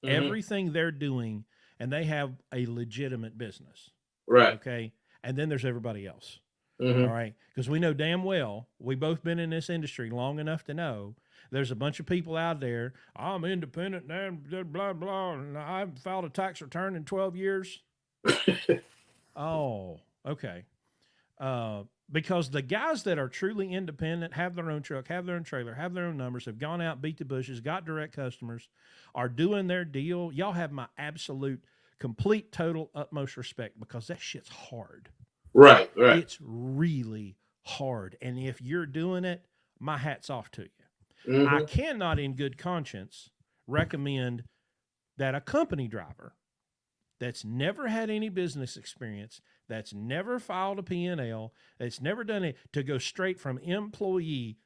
everything they're doing, and they have a legitimate business. Right. Okay. And then there's everybody else. All Mm-hmm. right. Because we know damn well, we've both been in this industry long enough to know there's a bunch of people out there. I'm independent and blah, blah, and I haven't filed a tax return in 12 years. Oh, okay. Because the guys that are truly independent, have their own truck, have their own trailer, have their own numbers, have gone out, beat the bushes, got direct customers, are doing their deal. Y'all have my absolute, complete, total, utmost respect because that shit's hard. Right. Right. It's really hard. And if you're doing it, my hat's off to you. Mm-hmm. I cannot in good conscience recommend that a company driver that's never had any business experience, that's never filed a P&L, that's never done it, to go straight from employee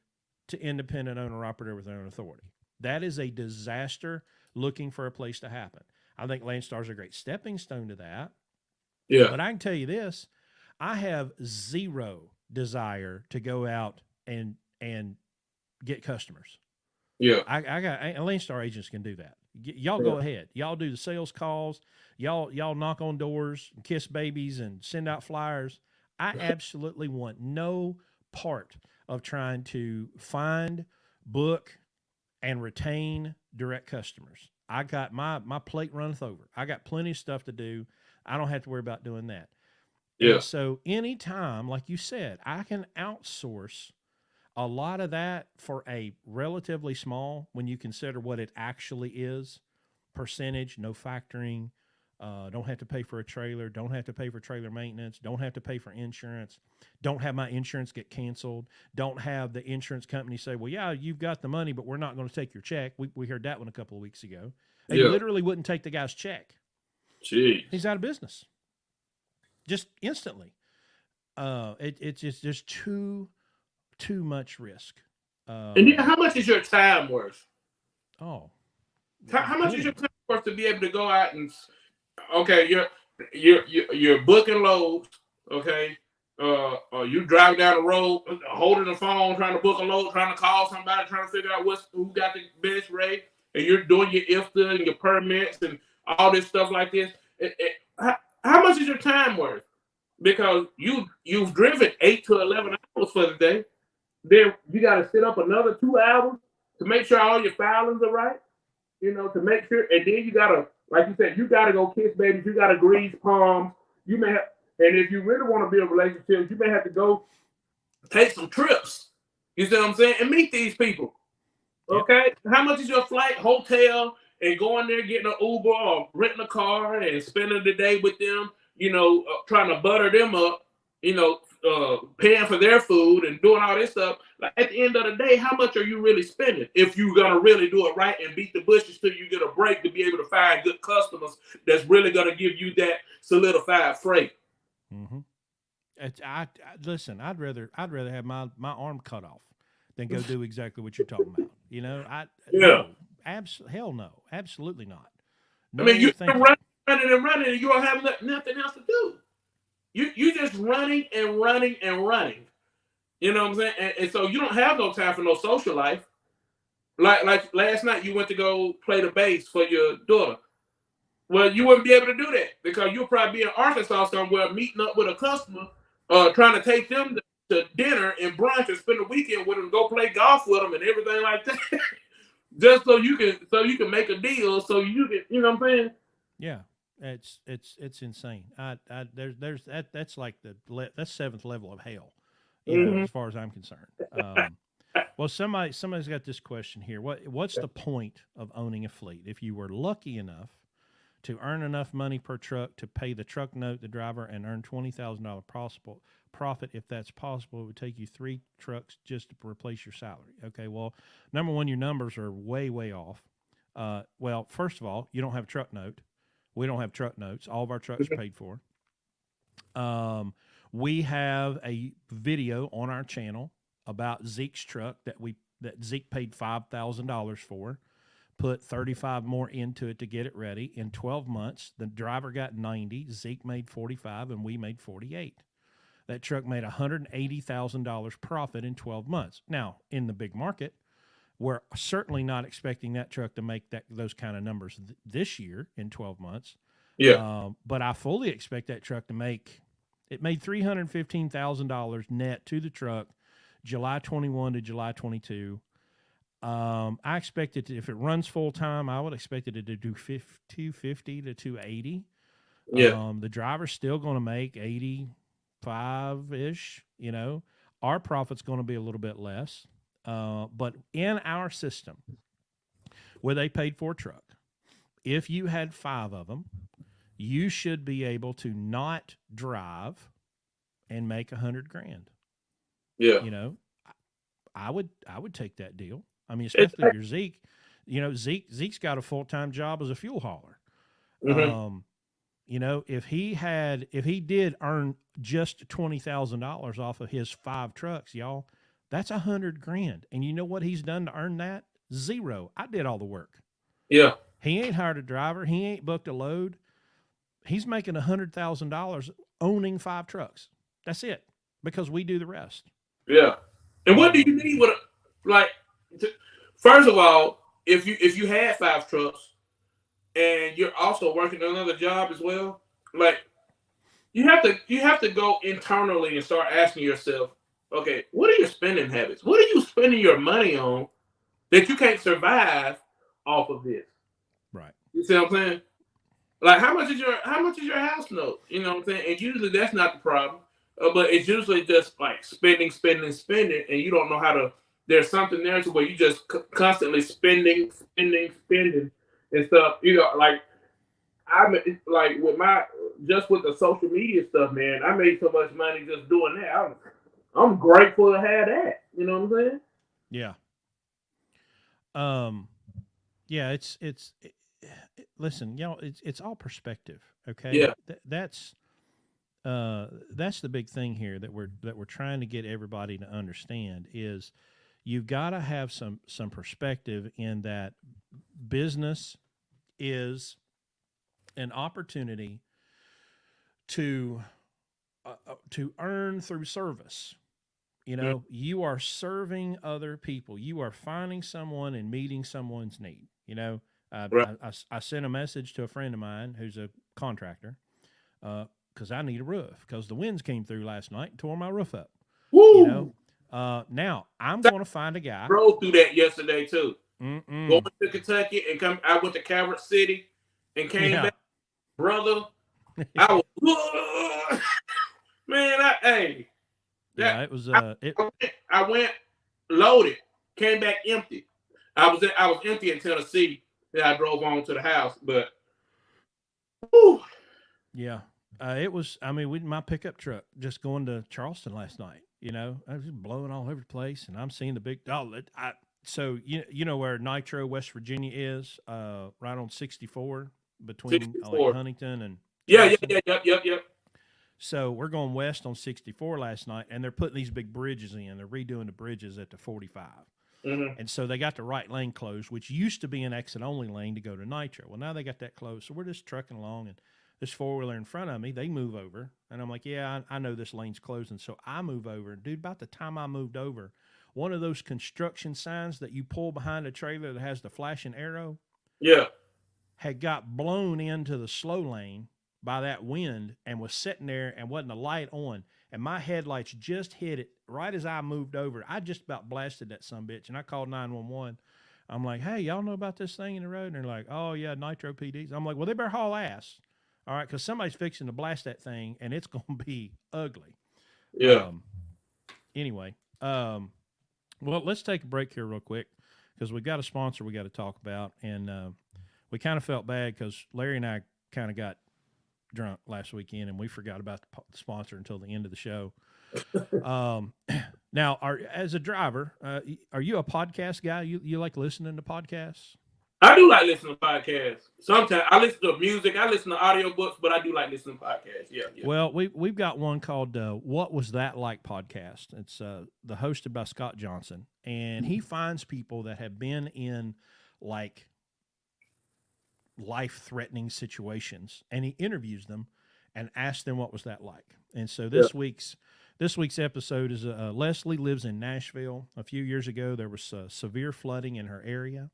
to independent owner operator with their own authority. That is a disaster looking for a place to happen. I think Landstar's a great stepping stone to that. Yeah. But I can tell you this, I have zero desire to go out and get customers. Yeah. I got Landstar agents can do that. Y'all go ahead. Y'all do the sales calls. Y'all knock on doors, kiss babies, and send out flyers. I absolutely want no part of trying to find, book, and retain direct customers. I got my plate runneth over. I got plenty of stuff to do. I don't have to worry about doing that. Yeah. And so anytime, like you said, I can outsource a lot of that for a relatively small, when you consider what it actually is, percentage, no factoring, don't have to pay for a trailer, don't have to pay for trailer maintenance, don't have to pay for insurance, don't have my insurance get canceled, don't have the insurance company say, well, yeah, you've got the money, but we're not going to take your check. We heard that one a couple of weeks ago. They literally wouldn't take the guy's check. Jeez. He's out of business. Just instantly. It's just too much risk. And how much is your time worth? Oh, How much is your time worth to be able to go out and, okay, you're booking loads, okay, or you drive down the road holding the phone trying to book a load, trying to call somebody, trying to figure out who got the best rate, and you're doing your IFTA and your permits and all this stuff like this. How much is your time worth? Because you've driven 8 to 11 hours for the day. Then you got to sit up another 2 hours to make sure all your filings are right, to make sure. And then you got to, like you said, you got to go kiss babies. You got to grease palms. You may have, and if you really want to build relationships, you may have to go take some trips. You see what I'm saying? And meet these people. Okay? Yep. How much is your flight, hotel, and going there, getting an Uber or renting a car and spending the day with them, trying to butter them up, paying for their food and doing all this stuff. Like, at the end of the day, how much are you really spending if you're going to really do it right and beat the bushes till you get a break to be able to find good customers that's really going to give you that solidified freight? Mm-hmm. Listen, I'd rather have my arm cut off than go do exactly what you're talking about. Hell no, absolutely not. No, I mean, you're running and you don't have nothing else to do. You just running and running and running. You know what I'm saying? And so you don't have no time for no social life. Like last night, you went to go play the bass for your daughter. Well, you wouldn't be able to do that because you'll probably be in Arkansas somewhere meeting up with a customer, trying to take them to dinner and brunch and spend the weekend with them, go play golf with them and everything like that. Just so you can make a deal, so you can, you know what I'm saying? Yeah, it's insane. That's like that's seventh level of hell, Mm-hmm. as far as I'm concerned. Well, somebody's got this question here. What's the point of owning a fleet if you were lucky enough to earn enough money per truck to pay the truck note, the driver, and earn $20,000 possible profit? If that's possible, it would take you 3 trucks just to replace your salary. Okay, well, number one, your numbers are way off. Well, first of all, you don't have a truck note. We don't have truck notes. All of our trucks are paid for. We have a video on our channel about Zeke's truck that Zeke paid $5,000 for. Put 35 more into it to get it ready. In 12 months, the driver got 90, Zeke made 45, and we made 48. That truck made $180,000 profit in 12 months. Now, in the big market, we're certainly not expecting that truck to make those kind of numbers this year in 12 months. Yeah. But I fully expect that truck to made $315,000 net to the truck, July 21 to July 22. I expect it to, if it runs full time, I would expect it to do 250 to 280. Yeah. The driver's still going to make 85 ish. Our profit's going to be a little bit less. But in our system, where they paid for a truck, if you had 5 of them, you should be able to not drive and make $100,000. Yeah. I would take that deal. I mean, especially if you're Zeke. Zeke's got a full-time job as a fuel hauler. Mm-hmm. If he did earn just $20,000 off of his 5 trucks, y'all, that's $100,000. And you know what he's done to earn that? Zero. I did all the work. Yeah. He ain't hired a driver. He ain't booked a load. He's making $100,000 owning 5 trucks. That's it, because we do the rest. Yeah. And what do you need with first of all, if you had 5 trucks and you're also working another job as well, like you have to go internally and start asking yourself, okay, what are your spending habits? What are you spending your money on that you can't survive off of this? Right. You see what I'm saying? Like how much is your house note? You know what I'm saying? And usually that's not the problem, but it's usually just like spending, and you don't know how to. There's something there to where you just constantly spending and stuff. Like I'm like with the social media stuff, man. I made so much money just doing that. I'm grateful to have that. You know what I'm saying? Yeah. Yeah. Listen, it's all perspective. Okay. Yeah. That's the big thing here that we're trying to get everybody to understand is you've got to have some perspective in that business is an opportunity to earn through service. You are serving other people. You are finding someone and meeting someone's need. Right. I sent a message to a friend of mine who's a contractor because I need a roof because the winds came through last night and tore my roof up. Woo! Now I'm going to find a guy. Drove through that yesterday too. Mm-mm. Going to Kentucky and come. I went to Calvert City and came back, brother. I was man. It was. I went loaded, came back empty. I was empty in Tennessee. Then I drove on to the house, but. Whew. Yeah, it was. I mean, my pickup truck just going to Charleston last night. I was just blowing all over the place, and I'm seeing the big. So you know where Nitro, West Virginia is, right on 64 between 64. Like Huntington and Charleston. Yep. So we're going west on 64 last night, and they're putting these big bridges in. They're redoing the bridges at the 45. Mm-hmm. And so they got the right lane closed, which used to be an exit-only lane to go to Nitro. Well, now they got that closed, so we're just trucking along, and this four-wheeler in front of me, they move over. And I'm like, yeah, I know this lane's closing. So I move over. And, dude, about the time I moved over, one of those construction signs that you pull behind a trailer that has the flashing arrow had got blown into the slow lane by that wind and was sitting there and wasn't a light on. And my headlights just hit it right as I moved over. I just about blasted that sumbitch, and I called 911. I'm like, hey, y'all know about this thing in the road? And they're like, oh, yeah, Nitro PDs. I'm like, well, they better haul ass. All right, because somebody's fixing to blast that thing, and it's going to be ugly. Yeah. Anyway, well, let's take a break here real quick because we've got a sponsor we got to talk about. And we kind of felt bad because Larry and I kind of got drunk last weekend, and we forgot about the sponsor until the end of the show. Now, as a driver, are you a podcast guy? You like listening to podcasts? I do like listening to podcasts. Sometimes I listen to music, I listen to audiobooks, but I do like listening to podcasts. Yeah. Well, we've got one called "What Was That Like" podcast. It's the hosted by Scott Johnson, and he finds people that have been in like life-threatening situations, and he interviews them and asks them what was that like. And so this week's episode is Leslie lives in Nashville. A few years ago, there was severe flooding in her area.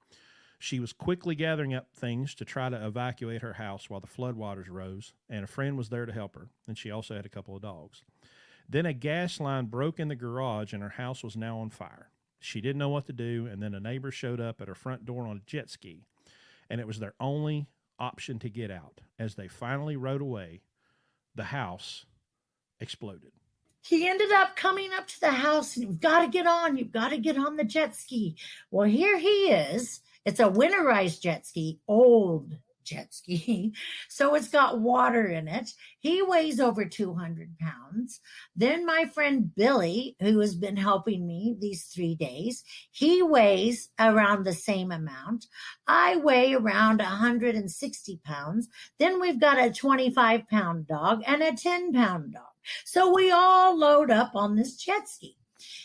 She was quickly gathering up things to try to evacuate her house while the floodwaters rose, and a friend was there to help her, and she also had a couple of dogs. Then a gas line broke in the garage, and her house was now on fire. She didn't know what to do, and then a neighbor showed up at her front door on a jet ski, and it was their only option to get out. As they finally rode away, the house exploded. He ended up coming up to the house, and you've got to get on. You've got to get on the jet ski. Well, here he is. It's a winterized jet ski, old jet ski. So it's got water in it. He weighs over 200 pounds. Then my friend Billy, who has been helping me these 3 days, he weighs around the same amount. I weigh around 160 pounds. Then we've got a 25-pound dog and a 10-pound dog. So we all load up on this jet ski.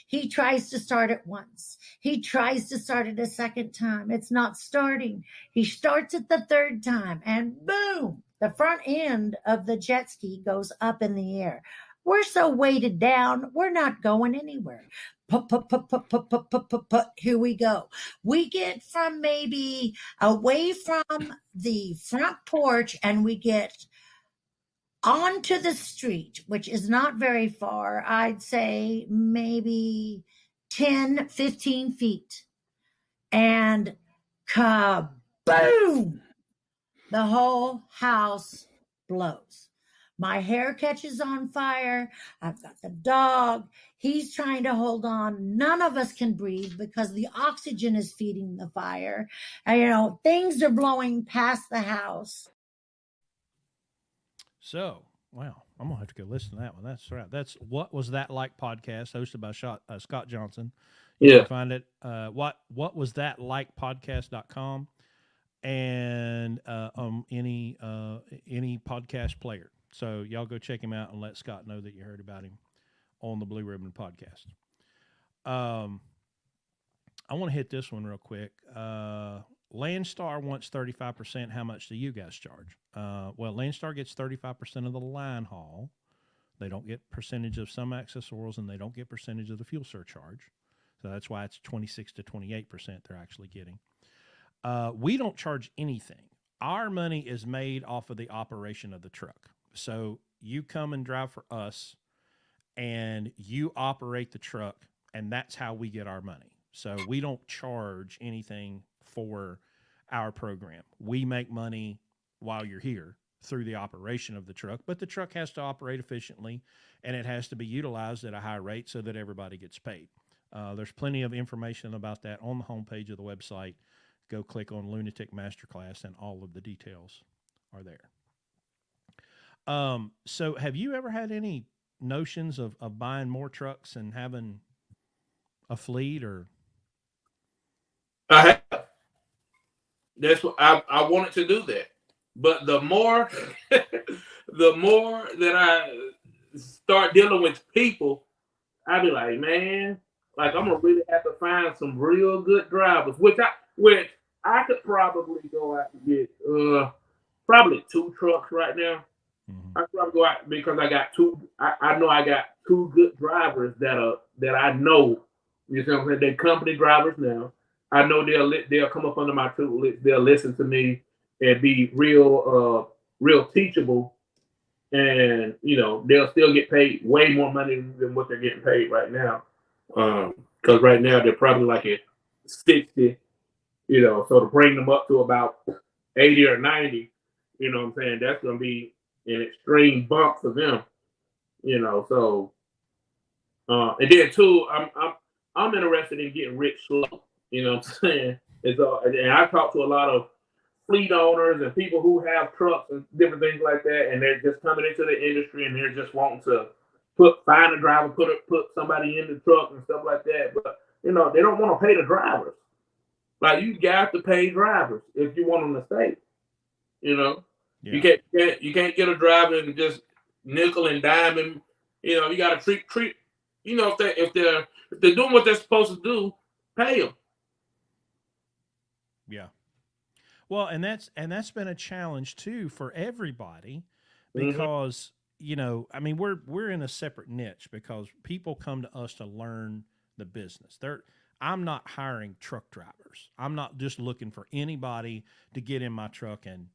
He tries to start it once. He tries to start it a second time. It's not starting. He starts it the third time, and boom, the front end of the jet ski goes up in the air. We're so weighted down, we're not going anywhere. Here we go. We get from maybe away from the front porch, and we get onto the street, which is not very far. I'd say maybe 10, 15 feet. And kaboom! The whole house blows. My hair catches on fire. I've got the dog. He's trying to hold on. None of us can breathe because the oxygen is feeding the fire. And, things are blowing past the house. So, wow, I'm going to have to go listen to that one. That's right. That's What Was That Like podcast, hosted by Scott Johnson. You can find it, what was that like podcast.com, and any podcast player. So y'all go check him out and let Scott know that you heard about him on the Blue Ribbon podcast. I want to hit this one real quick. Landstar wants 35%. How much do you guys charge? Well, Landstar gets 35% of the line haul. They don't get percentage of some accessorials, and they don't get percentage of the fuel surcharge. So that's why it's 26 to 28% they're actually getting. We don't charge anything. Our money is made off of the operation of the truck. So you come and drive for us, and you operate the truck, and that's how we get our money. So we don't charge anything for our program. We make money while you're here through the operation of the truck, but the truck has to operate efficiently, and it has to be utilized at a high rate so that everybody gets paid. There's plenty of information about that on the homepage of the website. Go click on Lunatic Masterclass, and all of the details are there. So have you ever had any notions of buying more trucks and having a fleet? Or I have. That's what I wanted to do that. But the more that I start dealing with people, I be like, man, like I'm gonna really have to find some real good drivers, which I could probably go out and get probably 2 trucks right now. Mm-hmm. I could probably go out because I got 2. I know I got 2 good drivers that I know. You see what I'm saying? They're company drivers now. I know they'll come up under my tutelage. They'll listen to me and be real teachable, and they'll still get paid way more money than what they're getting paid right now. Because right now they're probably like at 60, So to bring them up to about 80 or 90, what I'm saying, that's going to be an extreme bump for them. So and then too, I'm interested in getting rich slow. You know what I'm saying? And I talk to a lot of fleet owners and people who have trucks and different things like that, and they're just coming into the industry and they're just wanting to find a driver, put somebody in the truck and stuff like that. But they don't want to pay the drivers. Like, you got to pay drivers if you want them to stay. Yeah. You can't get a driver and just nickel and dime him. You got to treat. If they're doing what they're supposed to do, pay them. Yeah. Well, and that's been a challenge too for everybody Mm-hmm. because I mean, we're in a separate niche because people come to us to learn the business. I'm not hiring truck drivers. I'm not just looking for anybody to get in my truck and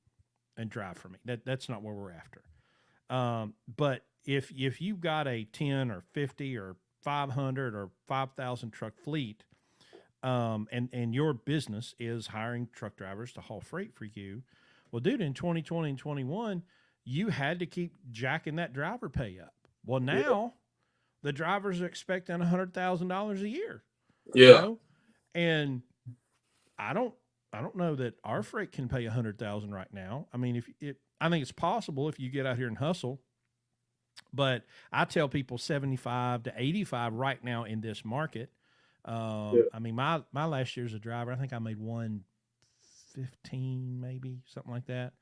drive for me. That's not what we're after. But if you've got a 10 or 50 or 500 or 5,000 truck fleet, and your business is hiring truck drivers to haul freight for you, well, dude, in 2020 and 21, you had to keep jacking that driver pay up. Well, now the drivers are expecting $100,000 a year. Yeah. And I don't know that our freight can pay $100,000 right now. I mean, I think it's possible if you get out here and hustle, but I tell people 75 to 85 right now in this market. I mean, my last year as a driver, I think I made 115, maybe something like that,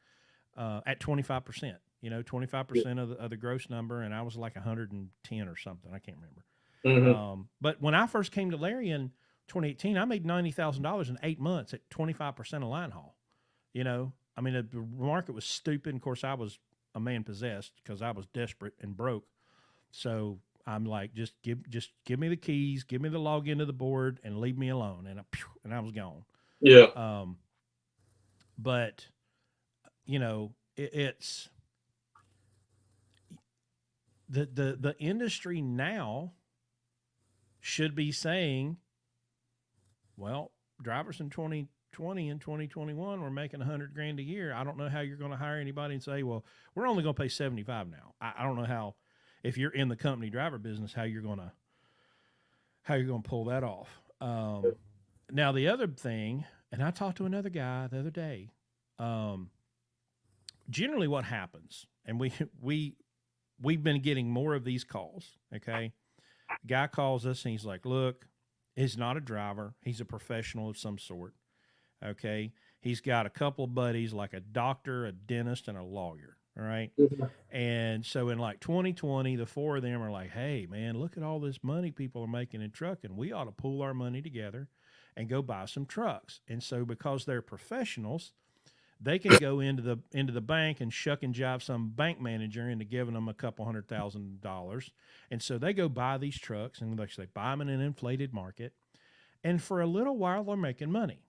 at 25%. 25% of the gross number, and I was like 110 or something. I can't remember. Mm-hmm. But when I first came to Larry in 2018, I made $90,000 in 8 months at 25% of line haul. I mean, the market was stupid. Of course, I was a man possessed because I was desperate and broke. So I'm like, just give me the keys, give me the login to the board, and leave me alone. And I was gone. Yeah. But it's the industry now should be saying, well, drivers in 2020 and 2021 were making $100,000 a year. I don't know how you're going to hire anybody and say, well, we're only going to pay 75 now. I don't know how, if you're in the company driver business, how you're going to pull that off. Now the other thing, and I talked to another guy the other day. Generally, what happens, and we've been getting more of these calls. Okay, guy calls us and he's like, "Look, he's not a driver; he's a professional of some sort." Okay, he's got a couple of buddies, like a doctor, a dentist, and a lawyer. All right. Mm-hmm. And so in like 2020, the four of them are like, "Hey, man, look at all this money people are making in trucking. We ought to pool our money together and go buy some trucks." And so because they're professionals, they can go into the bank and shuck and jive some bank manager into giving them a couple $100,000. And so they go buy these trucks and they buy them in an inflated market. And for a little while, they're making money.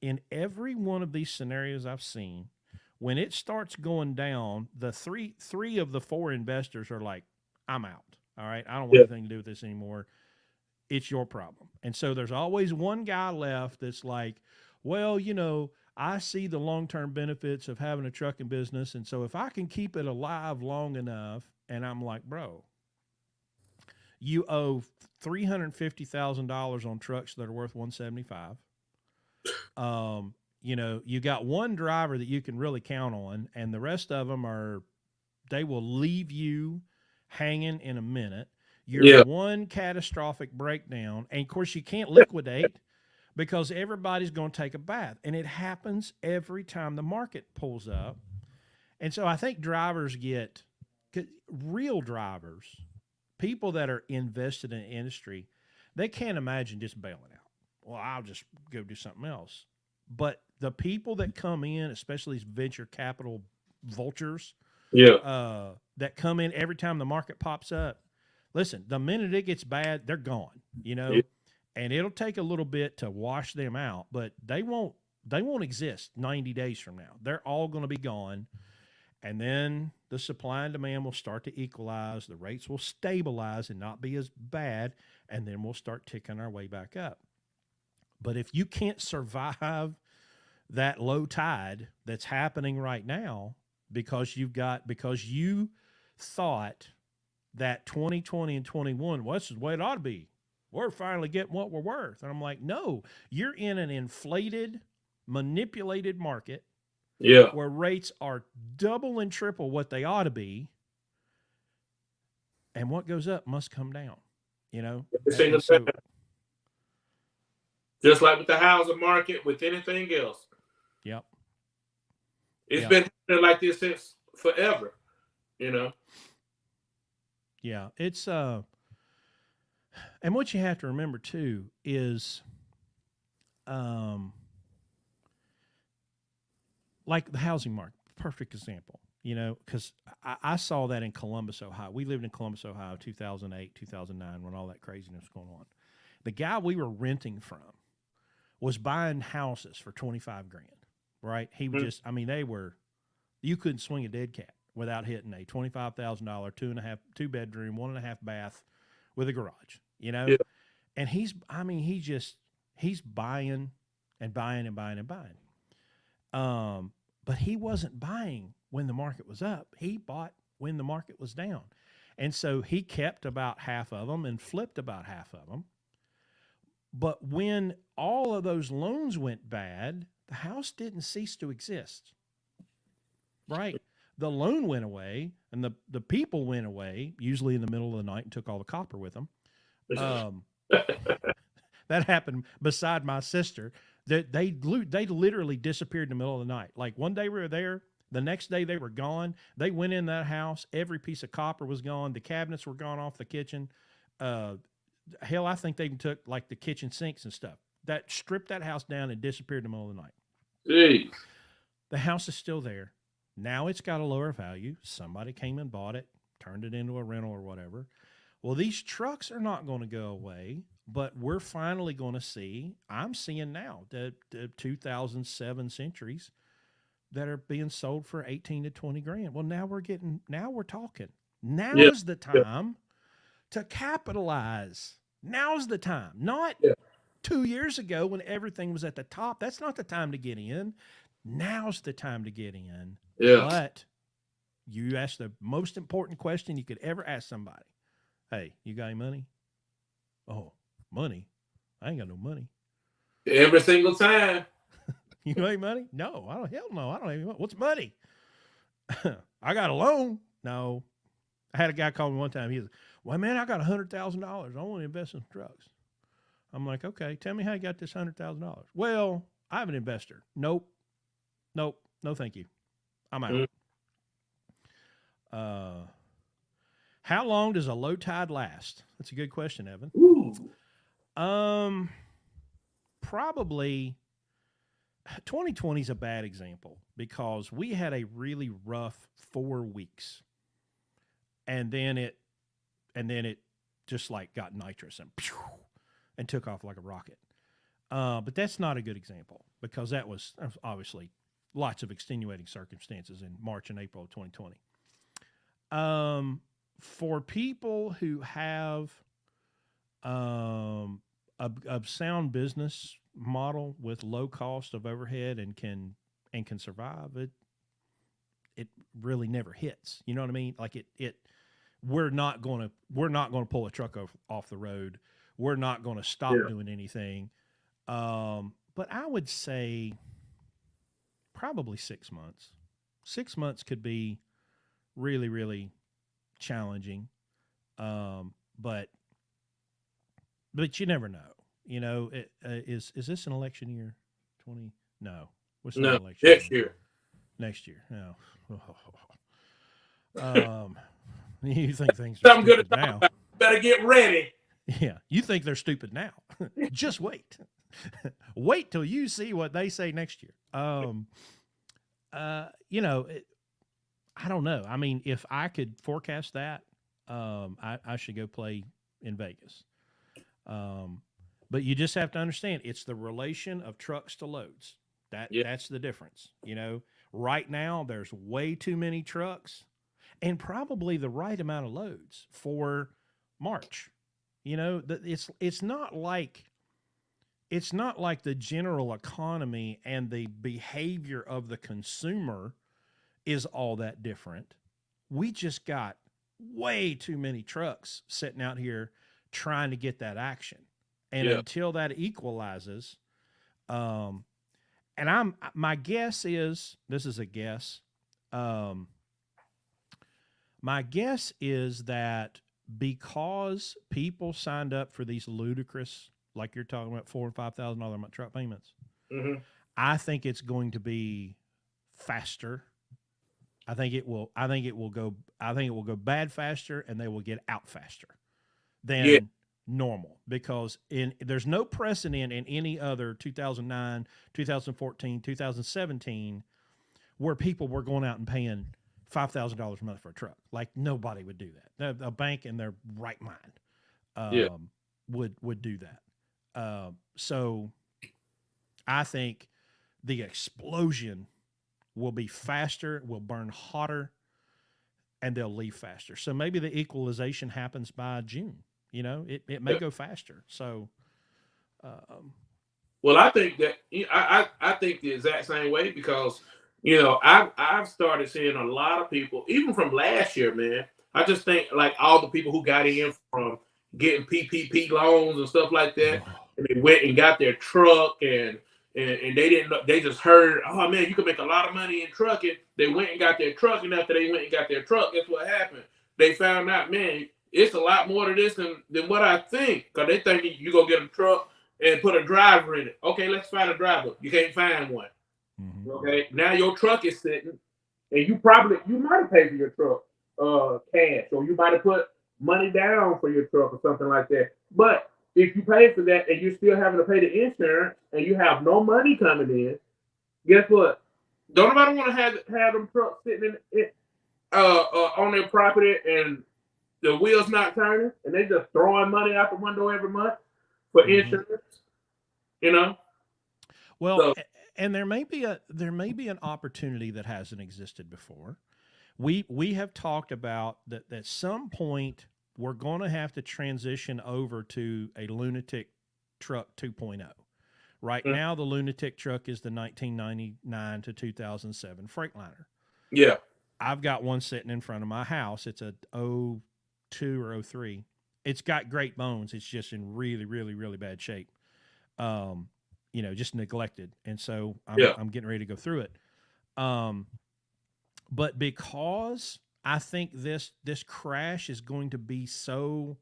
In every one of these scenarios I've seen, when it starts going down, the three of the four investors are like, "I'm out. All right, I don't want anything to do with this anymore. It's your problem." And so there's always one guy left that's like, "Well, I see the long-term benefits of having a trucking business, and so if I can keep it alive long enough," and I'm like, "Bro, you owe $350,000 on trucks that are worth $175. You got one driver that you can really count on, and the rest of them they will leave you hanging in a minute. You're one catastrophic breakdown, and of course you can't liquidate because everybody's going to take a bath. And it happens every time the market pulls up. And so I think real drivers, people that are invested in the industry, they can't imagine just bailing out. Well, I'll just go do something else. But the people that come in, especially these venture capital vultures, that come in every time the market pops up, listen, the minute it gets bad, they're gone, Yeah. and it'll take a little bit to wash them out, but they won't exist 90 days from now. They're all going to be gone. And then the supply and demand will start to equalize. The rates will stabilize and not be as bad. And then we'll start ticking our way back up. But if you can't survive that low tide that's happening right now because you thought that 2020 and 21, well, this is the way it ought to be. We're finally getting what we're worth. And I'm like, no, you're in an inflated, manipulated market Yeah. where rates are double and triple what they ought to be. And what goes up must come down, you know? And so, just like with the housing market, with anything else. yep. It's been happening like this since forever, you know? Yeah. It's, and what you have to remember too is, like the housing market, perfect example, you know, because I saw that in Columbus, Ohio. We lived in Columbus, Ohio, 2008, 2009, when all that craziness was going on. The guy we were renting from was buying houses for 25 grand, right? He would just, I mean, you couldn't swing a dead cat without hitting a $25,000, two bedroom, 1.5 bath with a garage, you know? Yeah. And he's buying and buying and buying and buying. But he wasn't buying when the market was up. He bought when the market was down. And so he kept about half of them and flipped about half of them. But when all of those loans went bad, the house didn't cease to exist. Right? The loan went away and the people went away, usually in the middle of the night, and took all the copper with them. That happened beside my sister. They literally disappeared in the middle of the night. Like one day we were there, the next day they were gone. They went in that house, every piece of copper was gone, the cabinets were gone off the kitchen. Hell, I think they even took like the kitchen sinks and stuff. That stripped that house down and disappeared in the middle of the night. Jeez. The house is still there. Now it's got a lower value. Somebody came and bought it, turned it into a rental or whatever. Well, these trucks are not going to go away, but we're finally going to see, I'm seeing now, the 2007 Centuries that are being sold for 18 to 20 grand. Well, now we're talking. Now is the time to capitalize. Now's the time. Not 2 years ago when everything was at the top. That's not the time to get in. Now's the time to get in. Yeah. But you asked the most important question you could ever ask somebody. Hey, you got any money? Oh, money? I ain't got no money. Every single time. You got any money? No, I don't. Hell no, I don't have any money. What's money? I got a loan. No. I had a guy call me one time. He was, well, man, I got $100,000. I want to invest in trucks. I'm like, okay, tell me how you got this $100,000. Well, I have an investor. Nope. No, thank you. I'm out. How long does a low tide last? That's a good question, Evan. Ooh. Probably 2020 is a bad example because we had a really rough 4 weeks. And then it just like got nitrous and took off like a rocket. But that's not a good example because that was obviously lots of extenuating circumstances in March and April of 2020. For people who have a sound business model with low cost of overhead and can survive, it really never hits. You know what I mean? Like we're not going to pull a truck off the road. We're not going to stop doing anything. But I would say probably 6 months. 6 months could be really, really challenging. But you never know. You know, is this an election year? 20? No. What's No, an election next year. Next year. No. You think things are Something good stupid now. Better get ready. Yeah. You think they're stupid now. Just wait. Wait till you see what they say next year. You know, I don't know. I mean, if I could forecast that, I should go play in Vegas. But you just have to understand it's the relation of trucks to loads. That's the difference. You know, right now there's way too many trucks and probably the right amount of loads for March. You know, it's not like it's not like the general economy and the behavior of the consumer is all that different. We just got way too many trucks sitting out here trying to get that action. And Yeah. until that equalizes, and my guess is, this is a guess. My guess is that because people signed up for these ludicrous, like you're talking about, $4,000 and $5,000 a month truck payments, Mm-hmm. I think it's going to be faster. I think it will go bad faster, and they will get out faster than Yeah. normal, because there's no precedent in any other 2009, 2014, 2017 where people were going out and paying $5,000 a month for a truck. Like, nobody would do that. A bank in their right mind would do that. So I think the explosion will be faster, will burn hotter, and they'll leave faster. So maybe the equalization happens by June. You know, it may go faster. So, Well, I think that I think the exact same way, because I've started seeing a lot of people, even from last year, man. I just think like all the people who got in from getting PPP loans and stuff like that, and they went and got their truck, and they didn't know, they just heard, oh man, you can make a lot of money in trucking. They went and got their truck, and after they went and got their truck, guess what happened? They found out, man, it's a lot more to this than what I think, because they think you go get a truck and put a driver in it. Okay, let's find a driver. You can't find one. mm-hmm. Okay, now your truck is sitting, and you might have paid for your truck cash, or you might have put money down for your truck or something like that. But if you pay for that and you're still having to pay the insurance and you have no money coming in, guess what? Don't nobody want to have them trucks sitting on their property and the wheels not turning, and they just throwing money out the window every month for insurance. You know. Well, so, and there may be an opportunity that hasn't existed before. We have talked about that at some point we're going to have to transition over to a lunatic truck 2.0. Right now, the lunatic truck is the 1999 to 2007 Freightliner. Yeah. I've got one sitting in front of my house. It's a 02 or 03. It's got great bones. It's just in really, really, really bad shape. Just neglected. And so I'm getting ready to go through it. But because I think this crash is going to be so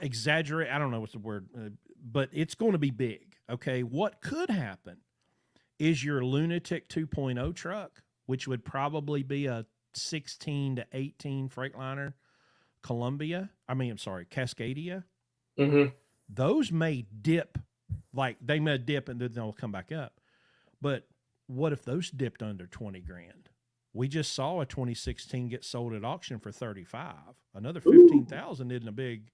exaggerate. I don't know what's the word, but it's going to be big. Okay. What could happen is your lunatic 2.0 truck, which would probably be a 16 to 18 Freightliner Cascadia. Mm-hmm. Those may dip, like they may dip and then they'll come back up. But what if those dipped under 20 grand? We just saw a 2016 get sold at auction for 35. Another 15,000 isn't a big,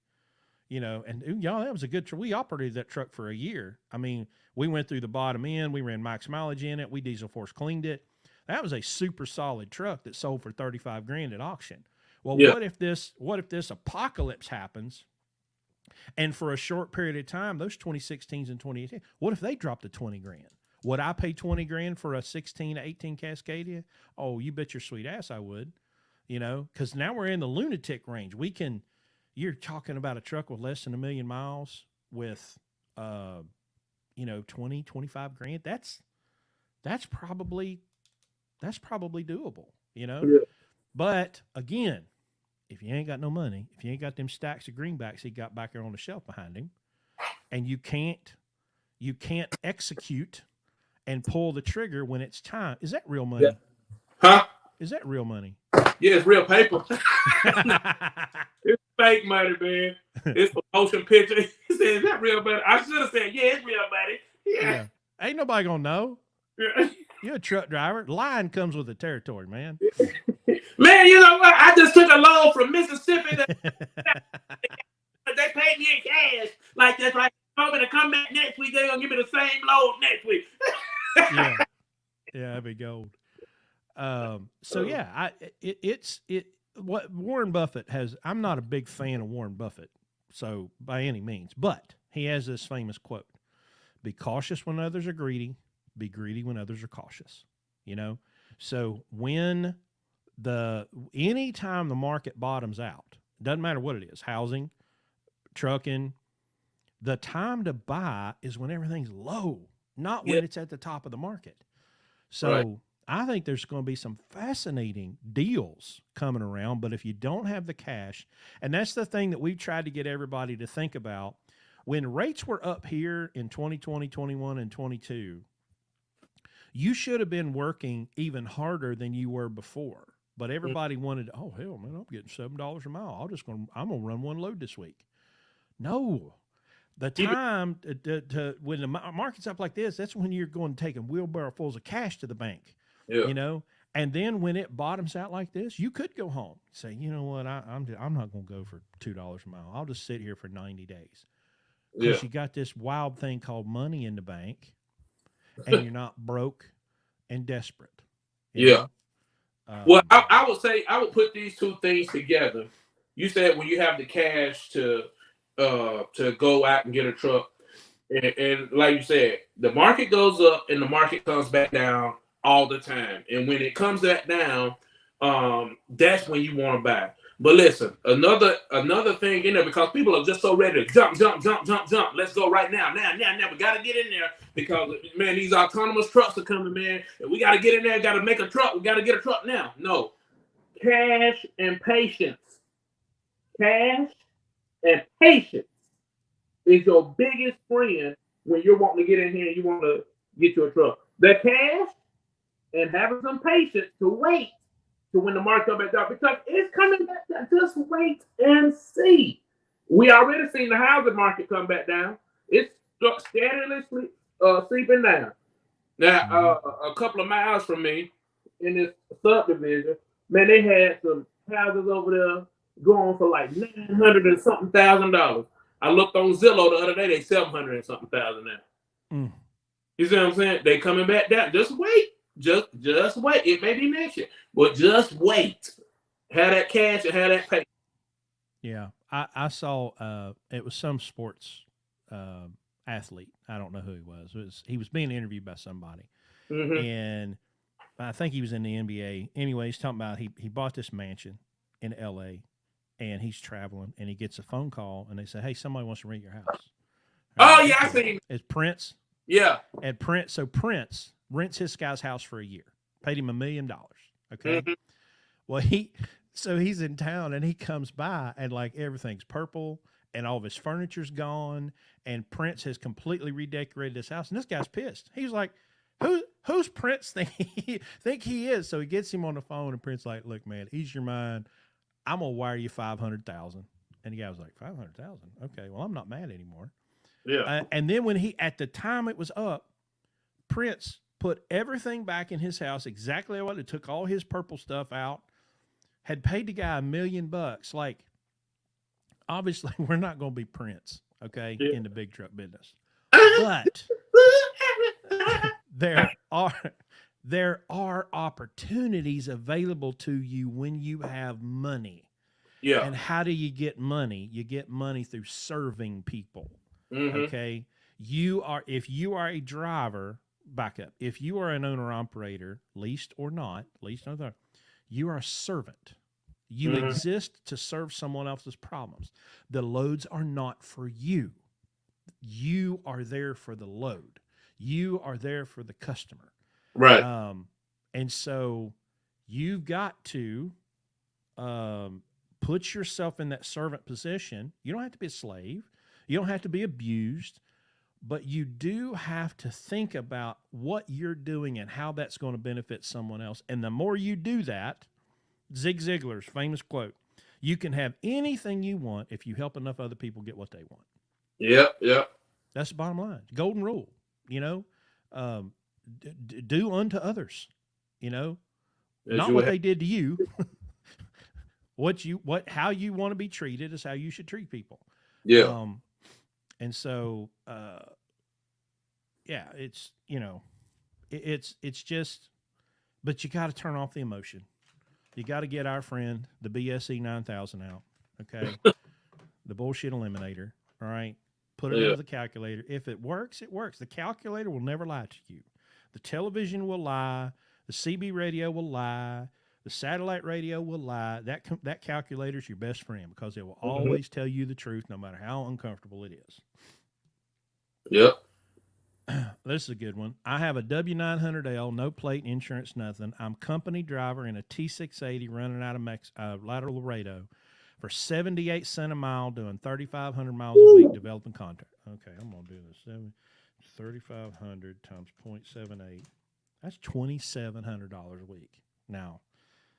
and that was a good truck. We operated that truck for a year. I mean, we went through the bottom end. We ran max mileage in it. We diesel force cleaned it. That was a super solid truck that sold for 35 grand at auction. Well, what if this apocalypse happens, and for a short period of time, those 2016s and 2018, what if they drop to 20 grand? Would I pay 20 grand for a 16 to 18 Cascadia? Oh, you bet your sweet ass I would, because now we're in the lunatic range. You're talking about a truck with less than 1 million miles with, 20, 25 grand. That's probably doable, Yeah. But again, if you ain't got no money, if you ain't got them stacks of greenbacks he got back there on the shelf behind him, and you can't execute and pull the trigger when it's time. Is that real money? Yeah. Huh? Is that real money? Yeah, it's real paper. It's fake money, man. It's a motion picture. He said, "Is that real money?" I should have said, "Yeah, it's real money." Yeah. Ain't nobody gonna know. Yeah. You're a truck driver. Lying comes with the territory, man. Man, you know what? I just took a loan from Mississippi. They paid me in cash. Like that's right. I'm gonna come back next week. They're gonna give me the same load next week. Yeah, that'd be gold. What Warren Buffett has. I'm not a big fan of Warren Buffett So by any means, but he has this famous quote: "Be cautious when others are greedy. Be greedy when others are cautious." You know, so when anytime the market bottoms out, doesn't matter what it is, housing, trucking, the time to buy is when everything's low, not when it's at the top of the market. So I think there's going to be some fascinating deals coming around, but if you don't have the cash, and that's the thing that we've tried to get everybody to think about, when rates were up here in 2020, 21, and 22, you should have been working even harder than you were before. But everybody wanted, oh, hell, man, I'm getting $7 a mile. I'm going to run one load this week. No. The time when the market's up like this, that's when you're going to take wheelbarrowfuls of cash to the bank, you know? And then when it bottoms out like this, you could go home, say, you know what, I'm not going to go for $2 a mile. I'll just sit here for 90 days. Because you got this wild thing called money in the bank, and you're not broke and desperate. You know? Well, I would say I would put these two things together. You said when you have the cash to go out and get a truck, and like you said, the market goes up and the market comes back down all the time. And when it comes back down, that's when you want to buy. But listen, another thing in there, because people are just so ready to jump. Let's go right now. Now. We got to get in there because, man, these autonomous trucks are coming, man. And we got to get in there. Got to make a truck. We got to get a truck now. No. Cash and patience. Cash and patience is your biggest friend when you're wanting to get in here and you want to get you a truck. The cash and having some patience to wait to when the market comes back up, because it's coming back down. Just wait and see. We already seen the housing market come back down. It's steadily sleeping down. Now, a couple of miles from me in this subdivision, man, they had some houses over there going for like $900 and something thousand. I looked on Zillow the other day; they $700 and something thousand now. You see what I'm saying? They coming back down. Just wait. Just wait. It may be next year, but just wait. Have that cash and have that pay. Yeah, I saw it was some sports athlete. I don't know who he was. He was being interviewed by somebody, and I think he was in the NBA. Anyway, he's talking about he bought this mansion in L.A. and he's traveling, and he gets a phone call, and they say, "Hey, somebody wants to rent your house." I seen. It's Prince. Yeah, and Prince rents his guy's house for a year, paid him $1 million. Okay. Well, he's in town and he comes by and like everything's purple and all of his furniture's gone and Prince has completely redecorated his house. And this guy's pissed. He's like, who's Prince think he is? So he gets him on the phone and Prince like, look, man, ease your mind. I'm going to wire you $500,000. And the guy was like, $500,000. Okay. Well, I'm not mad anymore. Yeah. And then at the time it was up, Prince put everything back in his house exactly what it took, all his purple stuff out, had paid the guy $1 million. Like, obviously, we're not going to be Prince, okay, in the big truck business. But there are opportunities available to you when you have money. Yeah. And how do you get money? You get money through serving people. Okay. If you are a driver, back up. If you are an owner operator, leased or not, you are a servant. You exist to serve someone else's problems. The loads are not for you. You are there for the load. You are there for the customer. Right. And so you've got to put yourself in that servant position. You don't have to be a slave. You don't have to be abused, but you do have to think about what you're doing and how that's going to benefit someone else. And the more you do that, Zig Ziglar's famous quote, you can have anything you want if you help enough other people get what they want. Yep. That's the bottom line. Golden rule, do unto others, not what they did to you. How you want to be treated is how you should treat people. Yeah. And so, it's, it's just, but you got to turn off the emotion. You got to get our friend, the BSE 9000 out. Okay. the bullshit eliminator. All right. Put it Yeah. into the calculator. If it works, it works. The calculator will never lie to you. The television will lie. The CB radio will lie. The satellite radio will lie. That calculator is your best friend because it will always tell you the truth no matter how uncomfortable it is. Yep. This is a good one. I have a W900L, no plate, insurance, nothing. I'm company driver in a T680 running out of Lateral Laredo for 78 cents a mile, doing 3,500 miles a week, developing contract. Okay, I'm going to do this. 3,500 times 0.78. That's $2,700 a week. Now,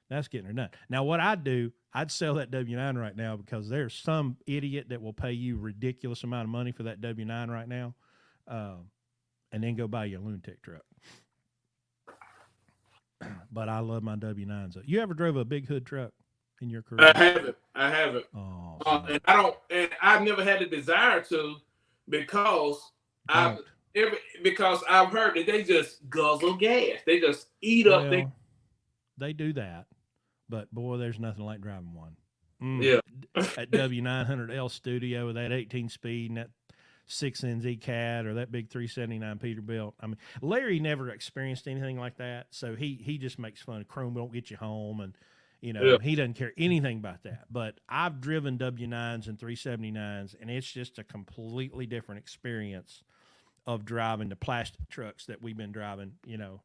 that's getting her done. Now, what I'd do, I'd sell that W9 right now because there's some idiot that will pay you ridiculous amount of money for that W9 right now. And then go buy you a lunatic truck. But I love my W9s. You ever drove a big hood truck in your career? I haven't. Oh, and I've never had the desire to because I've heard that they just guzzle gas. They just eat up. They do that, but boy, there's nothing like driving one. Yeah. That W900L Studio with that 18-speed and that 6NZ CAD or that big 379 Peterbilt. I mean, Larry never experienced anything like that, so he just makes fun of chrome won't get you home, and he doesn't care anything about that. But I've driven W9s and 379s, and it's just a completely different experience of driving the plastic trucks that we've been driving. Yeah.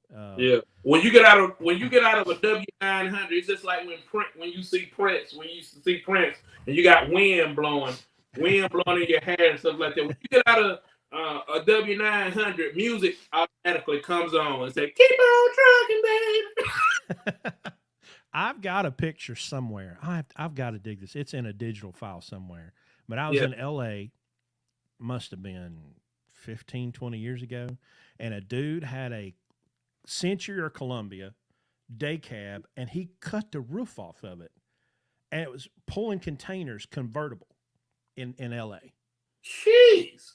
When you get out of a W900, it's just like when you see Prince and you got wind blowing in your hair and stuff like that. When you get out of a W900, music automatically comes on and say, "Keep on trucking, baby." I've got a picture somewhere. I've got to dig this. It's in a digital file somewhere. But I was in L.A., must have been 15, 20 years ago, and a dude had a Century or Columbia day cab, and he cut the roof off of it, and it was pulling containers convertible in LA. Jeez.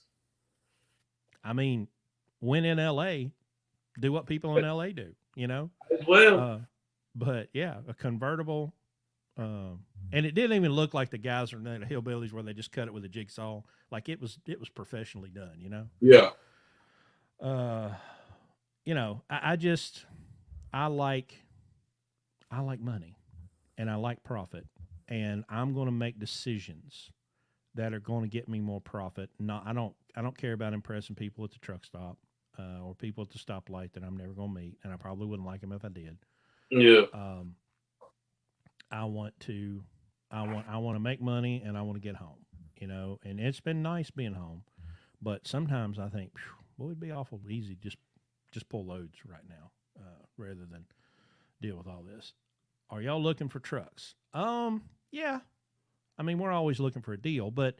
I mean, when in LA, do what people in LA do, As well. But yeah, a convertible, and it didn't even look like the guys are the hillbillies where they just cut it with a jigsaw. Like it was professionally done, Yeah. I like money and I like profit, and I'm going to make decisions that are going to get me more profit. I don't care about impressing people at the truck stop or people at the stoplight that I'm never going to meet, and I probably wouldn't like them if I did. Yeah. I want to make money, and I want to get home, and it's been nice being home, but sometimes I think, boy, it'd be awful easy just pull loads right now rather than deal with all this. Are y'all looking for trucks? Yeah. I mean, we're always looking for a deal, but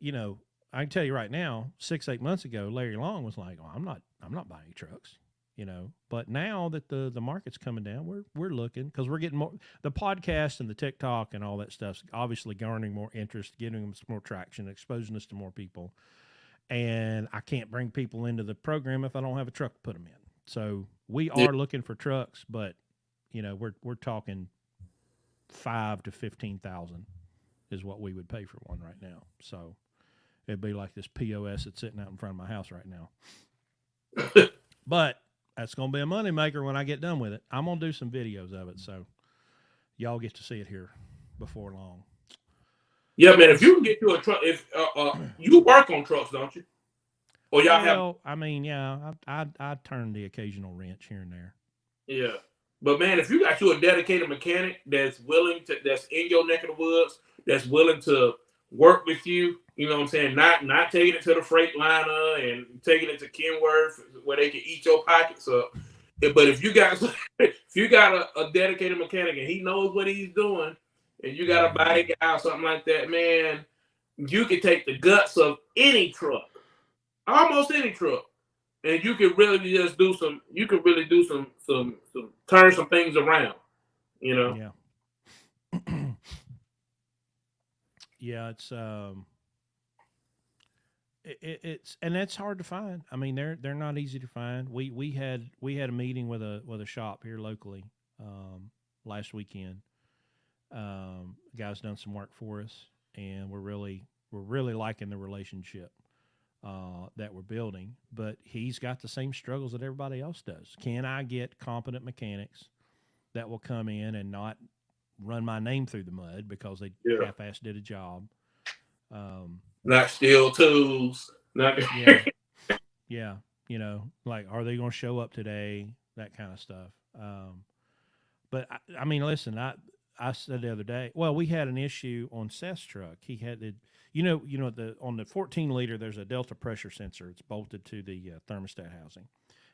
I can tell you right now, 6-8 months ago, Larry Long was like, "Oh, I'm not buying trucks," But now that the market's coming down, we're looking because we're getting more. The podcast and the TikTok and all that stuff's obviously garnering more interest, getting them some more traction, exposing us to more people. And I can't bring people into the program if I don't have a truck to put them in. So we are looking for trucks, but we're talking $5,000 to $15,000 is what we would pay for one right now. So it'd be like this POS that's sitting out in front of my house right now. But that's going to be a moneymaker when I get done with it. I'm going to do some videos of it, so y'all get to see it here before long. Yeah, man. If you can get you a truck, if you work on trucks, don't you? Or y'all have? I mean, yeah, I turn the occasional wrench here and there. Yeah, but man, if you got you a dedicated mechanic that's in your neck of the woods, that's willing to work with you, you know what I'm saying? Not taking it to the Freightliner and taking it to Kenworth where they can eat your pockets up. But if you got a dedicated mechanic and he knows what he's doing, and you got a body guy or something like that, man, you can take the guts of any truck, almost any truck, and you can really just do some. You can really do some turn some things around, Yeah. Yeah, it's and that's hard to find. I mean, they're not easy to find. We had a meeting with a shop here locally last weekend. Guy's done some work for us, and we're really liking the relationship that we're building. But he's got the same struggles that everybody else does. Can I get competent mechanics that will come in and not run my name through the mud because they half-assed did a job? Not steal tools. Not yeah. You know, like, are they going to show up today? That kind of stuff. But I mean, listen, I said the other day, well, we had an issue on Seth's truck. He had the, on the 14 liter, there's a delta pressure sensor. It's bolted to the thermostat housing,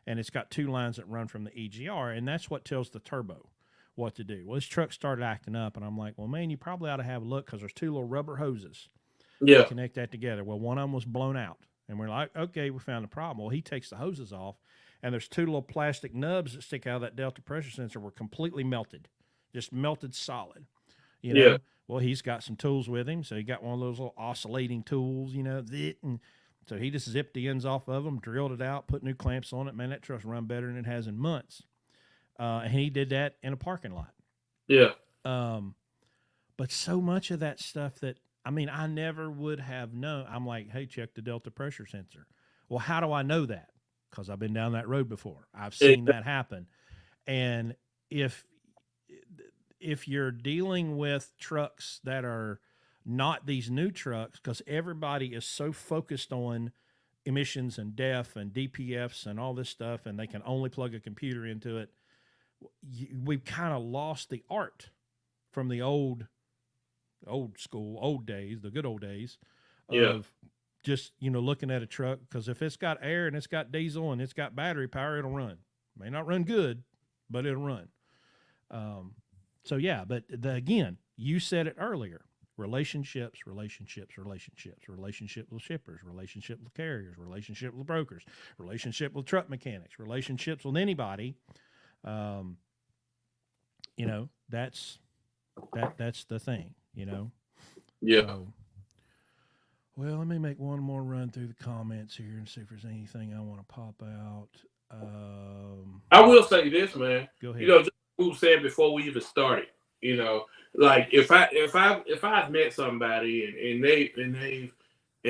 and it's got two lines that run from the EGR, and that's what tells the turbo what to do. Well, this truck started acting up, and I'm like, well, man, you probably ought to have a look because there's two little rubber hoses. Yeah. Connect that together. Well, one of them was blown out, and we're like, okay, we found the problem. Well, he takes the hoses off, and there's two little plastic nubs that stick out of that delta pressure sensor were completely melted, just melted solid. You know? Yeah. Well, he's got some tools with him, so he got one of those little oscillating tools, and so he just zipped the ends off of them, drilled it out, put new clamps on it. Man, that truck's run better than it has in months. And he did that in a parking lot. Yeah. But so much of that stuff that, I mean, I never would have known. I'm like, hey, check the delta pressure sensor. Well, how do I know that? Because I've been down that road before. I've seen that happen. And if you're dealing with trucks that are not these new trucks, because everybody is so focused on emissions and DEF and DPFs and all this stuff, and they can only plug a computer into it, we've kind of lost the art from the old school, old days, the good old days of just, looking at a truck. Because if it's got air and it's got diesel and it's got battery power, it'll run. May not run good, but it'll run. So yeah, but again, you said it earlier, relationships with shippers, relationship with carriers, relationship with brokers, relationship with truck mechanics, relationships with anybody. That's the thing, Yeah. So, well, let me make one more run through the comments here and see if there's anything I want to pop out. I will say this, man. Go ahead. Just who said before we even started, like if I've met somebody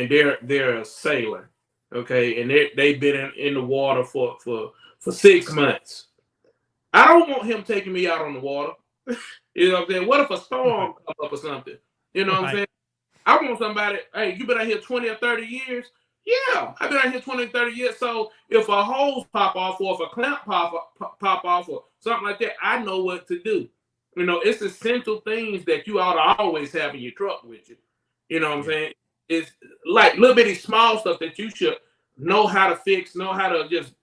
and they're a sailor, okay, and they've been in the water for 6 months, I don't want him taking me out on the water. You know what I'm saying? What if a storm comes up or something? You know what I'm saying? I want somebody, hey, you been out here 20 or 30 years? Yeah, I've been out here 20 or 30 years. So if a hose pop off or if a clamp pop off or something like that, I know what to do. It's essential things that you ought to always have in your truck with you. You know what I'm saying? It's like little bitty small stuff that you should know how to fix, know how to just,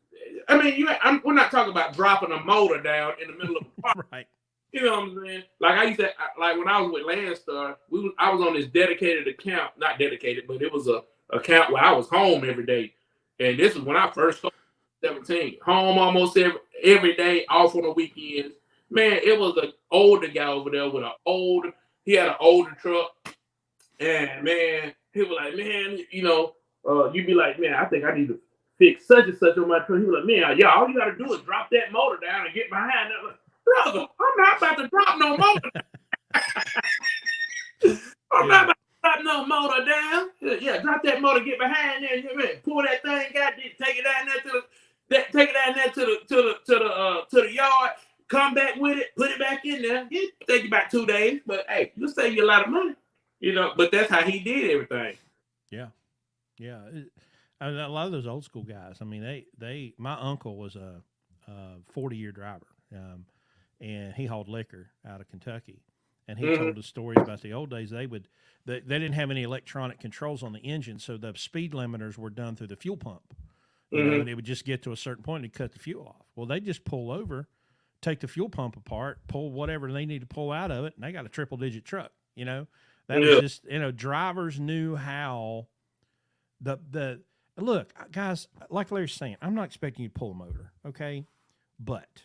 we're not talking about dropping a motor down in the middle of the park. Right. You know what I'm saying? Like I used to, like when I was with Landstar, I was on this dedicated account, not dedicated, but it was a account where I was home every day. And this is when I first started, 17, home almost every day, off on the weekends. Man, it was an older guy over there he had an older truck. And man, he was like, man, you'd be like, man, I think I need to fix such and such on my truck. He was like, man, yeah, all you got to do is drop that motor down and get behind that. Brother, I'm not about to drop no motor. I'm not about to drop no motor down. Yeah, drop that motor, get behind there, man, pull that thing, take it down there to the yard, come back with it, put it back in there. It take you about 2 days, but hey, you'll save you a lot of money. But that's how he did everything. Yeah. A lot of those old school guys. I mean, my uncle was a 40-year driver. And he hauled liquor out of Kentucky, and he told us stories about the old days. They didn't have any electronic controls on the engine, so the speed limiters were done through the fuel pump. And it would just get to a certain point and cut the fuel off. Well, they just pull over, take the fuel pump apart, pull whatever they need to pull out of it, and they got a triple-digit truck. That was just drivers knew how the look, guys. Like Larry's saying, I'm not expecting you to pull a motor, okay, but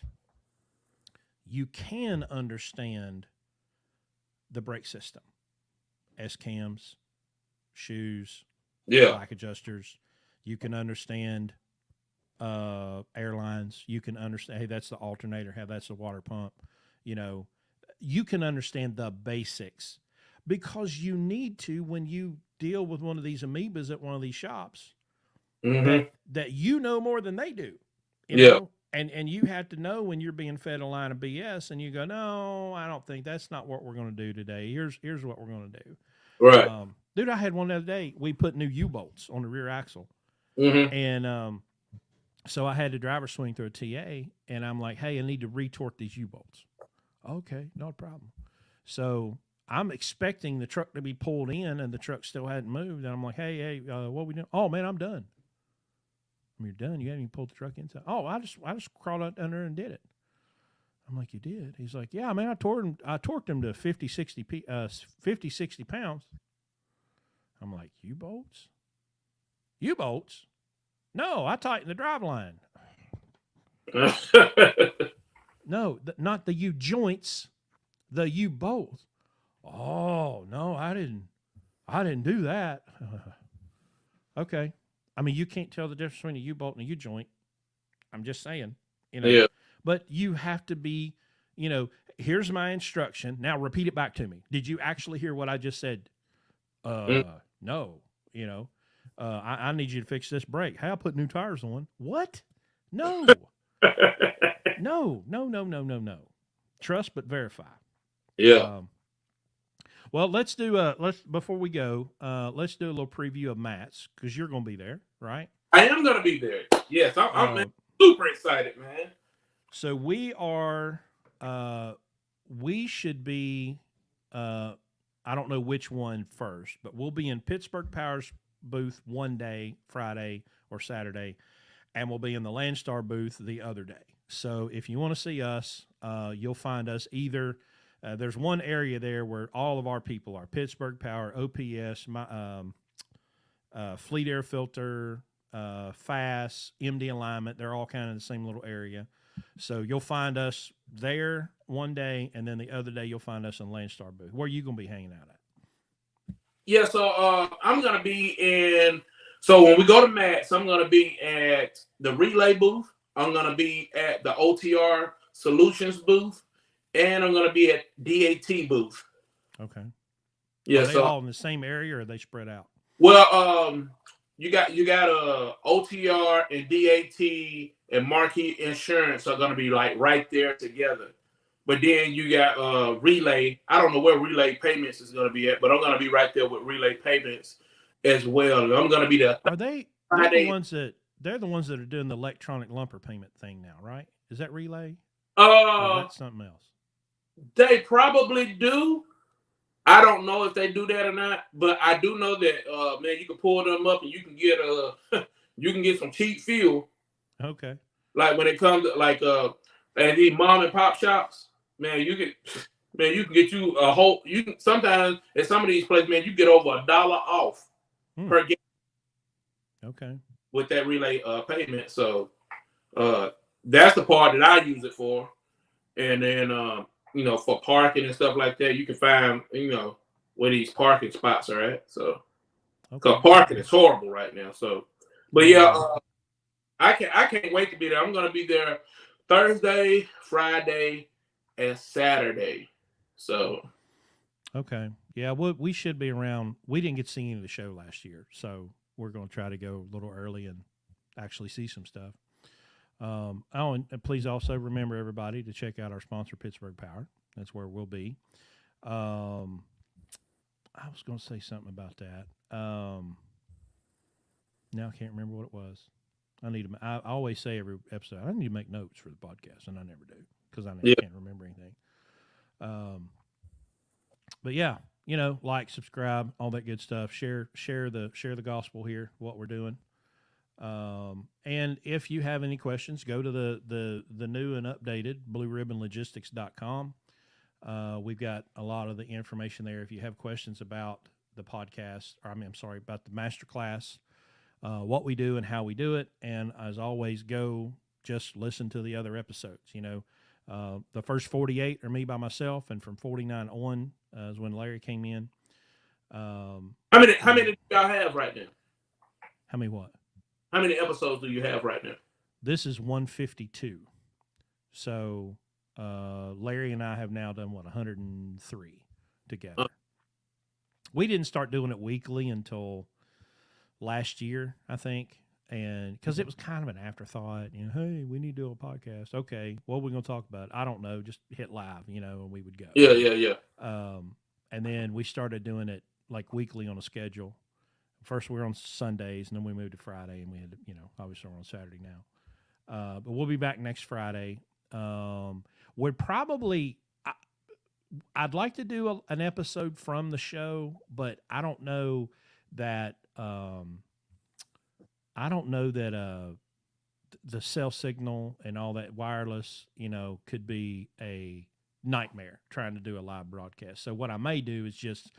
you can understand the brake system, S-cams, shoes, slack adjusters. You can understand airlines. You can understand, hey, that's the alternator, hey, that's the water pump. You can understand the basics. because you need to when you deal with one of these amoebas at one of these shops Mm-hmm. that you know more than they do, you Yeah. know, and you have to know when you're being fed a line of BS and you go, no, I don't think that's not what we're going to do today. Here's what we're going to do. Right. Dude, I had one the other day. We put new U-bolts on the rear axle, Mm-hmm. and so I had the driver swing through a TA, and I'm like, hey, I need to retorque these U-bolts. Okay, no problem. So I'm expecting the truck to be pulled in, and the truck still hadn't moved. And I'm like, hey, what we doing? Oh man, I'm done. You're done. You haven't even pulled the truck inside. Oh, I just crawled out under and did it. I'm like, you did? He's like, yeah, man, I torqued him to 50, 60 pounds. I'm like, U-bolts? U-bolts? No, I tightened the drive line. No, not the U joints, the U bolts. Oh no, I didn't do that. Okay, I mean you can't tell the difference between a U bolt and a U joint. I'm just saying, you know. Yeah. But you have to be, you know. Here's my instruction. Now repeat it back to me. Did you actually hear what I just said? No. You know, I need you to fix this brake. Hey, I put new tires on. What? No. No. Trust but verify. Yeah. Well, let's before we go, let's do a little preview of Matt's because you're going to be there, right? I am going to be there. Yes, I'm super excited, man. So we are. We should be. I don't know which one first, but we'll be in Pittsburgh Power's booth one day, Friday or Saturday, and we'll be in the Landstar booth the other day. So if you want to see us, you'll find us either. There's one area there where all of our people are: Pittsburgh Power, OPS, Fleet Air Filter, FAST, MD Alignment. They're all kind of the same little area. So you'll find us there one day, and then the other day you'll find us in Landstar booth. Where are you going to be hanging out at? Yeah, so I'm going to be in. So when we go to Matt's, I'm going to be at the relay booth. I'm going to be at the OTR Solutions booth, and I'm going to be at DAT booth. Okay. Yeah, are they all in the same area, or are they spread out? Well, you got OTR and DAT and Marquee Insurance are going to be like right there together. But then you got Relay. I don't know where Relay Payments is going to be at, but I'm going to be right there with Relay Payments as well. I'm going to be there. Are they? They're the ones that are doing the electronic lumper payment thing now, right? Is that Relay? Or is that something else? They probably do. I don't know if they do that or not, but I do know that man, you can pull them up and you can get some cheap fuel. Okay. Like when it comes to like and these mom and pop shops, man, you can get you a whole. You can sometimes at some of these places, man, you get over $1 off per gallon. Okay. With that relay payment, so that's the part that I use it for, and then for parking and stuff like that, you can find where these parking spots are at. So, because parking is horrible right now. So, but yeah, I can't wait to be there. I'm gonna be there Thursday, Friday, and Saturday. So, okay, yeah, we should be around. We didn't get to see any of the show last year, so we're going to try to go a little early and actually see some stuff. And please also remember everybody to check out our sponsor, Pittsburgh Power. That's where we'll be. I was going to say something about that. Now I can't remember what it was. I always say every episode, I need to make notes for the podcast, and I never do because I can't remember anything. But yeah, like, subscribe, all that good stuff. Share the gospel here, what we're doing. And if you have any questions, go to the new and updated blueribbonlogistics.com. We've got a lot of the information there. If you have questions about the podcast, about the masterclass, what we do and how we do it. And as always, go just listen to the other episodes. The first 48 are me by myself, and from 49 on is when Larry came in. How many do y'all have right now? How many what? How many episodes do you have right now? This is 152. So Larry and I have now done 103 together. we didn't start doing it weekly until last year, I think. And because it was kind of an afterthought, hey, we need to do a podcast. Okay, what are we going to talk about? I don't know. Just hit live, and we would go. Yeah. And then we started doing it like weekly on a schedule. First, we were on Sundays, and then we moved to Friday, and we had, obviously we're on Saturday now. But we'll be back next Friday. We're probably, I'd like to do an episode from the show, but I don't know that. The cell signal and all that wireless, could be a nightmare trying to do a live broadcast. So what I may do is just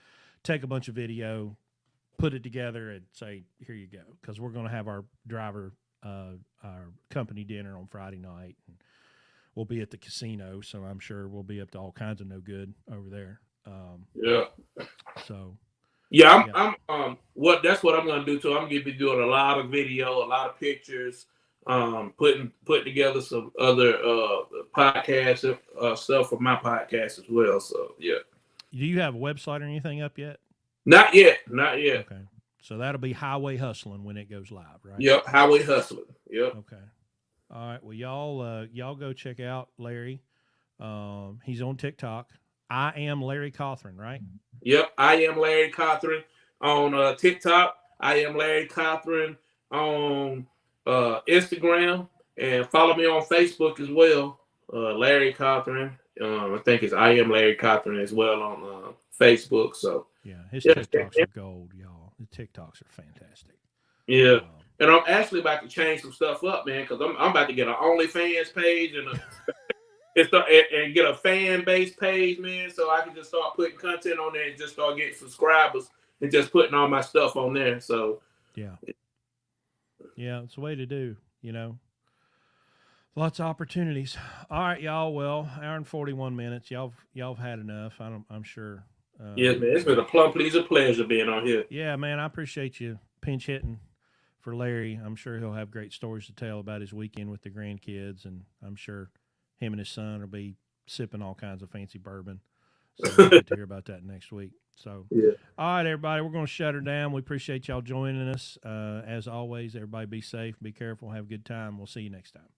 take a bunch of video, put it together, and say, "Here you go," because we're going to have our driver, our company dinner on Friday night, and we'll be at the casino. So I'm sure we'll be up to all kinds of no good over there. Yeah. So. Yeah, that's what I'm gonna do too. I'm gonna be doing a lot of video, a lot of pictures, putting together some other podcast stuff for my podcast as well. So yeah. Do you have a website or anything up yet? Not yet. Okay. So that'll be Highway Hustling when it goes live, right? Yep, Highway Hustling. Yep. Okay. All right. Well, y'all go check out Larry. He's on TikTok. I am Larry Cawthron, right? Yep, I am Larry Cawthron on TikTok. I am Larry Cawthron on Instagram, and follow me on Facebook as well. Larry Cawthron. I think it's I am Larry Cawthron as well on Facebook. So yeah, his TikToks are gold, y'all. The TikToks are fantastic. Yeah, and I'm actually about to change some stuff up, man, because I'm about to get an OnlyFans page and get a fan base page, man, so I can just start putting content on there and just start getting subscribers and just putting all my stuff on there. So yeah, it's a way to do, lots of opportunities. All right, y'all. Well, hour and 41 minutes. Y'all have had enough. I'm sure. Yeah, man, it's been a plum pleasure being on here. Yeah, man, I appreciate you pinch hitting for Larry. I'm sure he'll have great stories to tell about his weekend with the grandkids, and I'm sure him and his son will be sipping all kinds of fancy bourbon. So we'll get to hear about that next week. So, yeah. All right, everybody, we're going to shut her down. We appreciate y'all joining us. As always, everybody be safe, be careful, have a good time. We'll see you next time.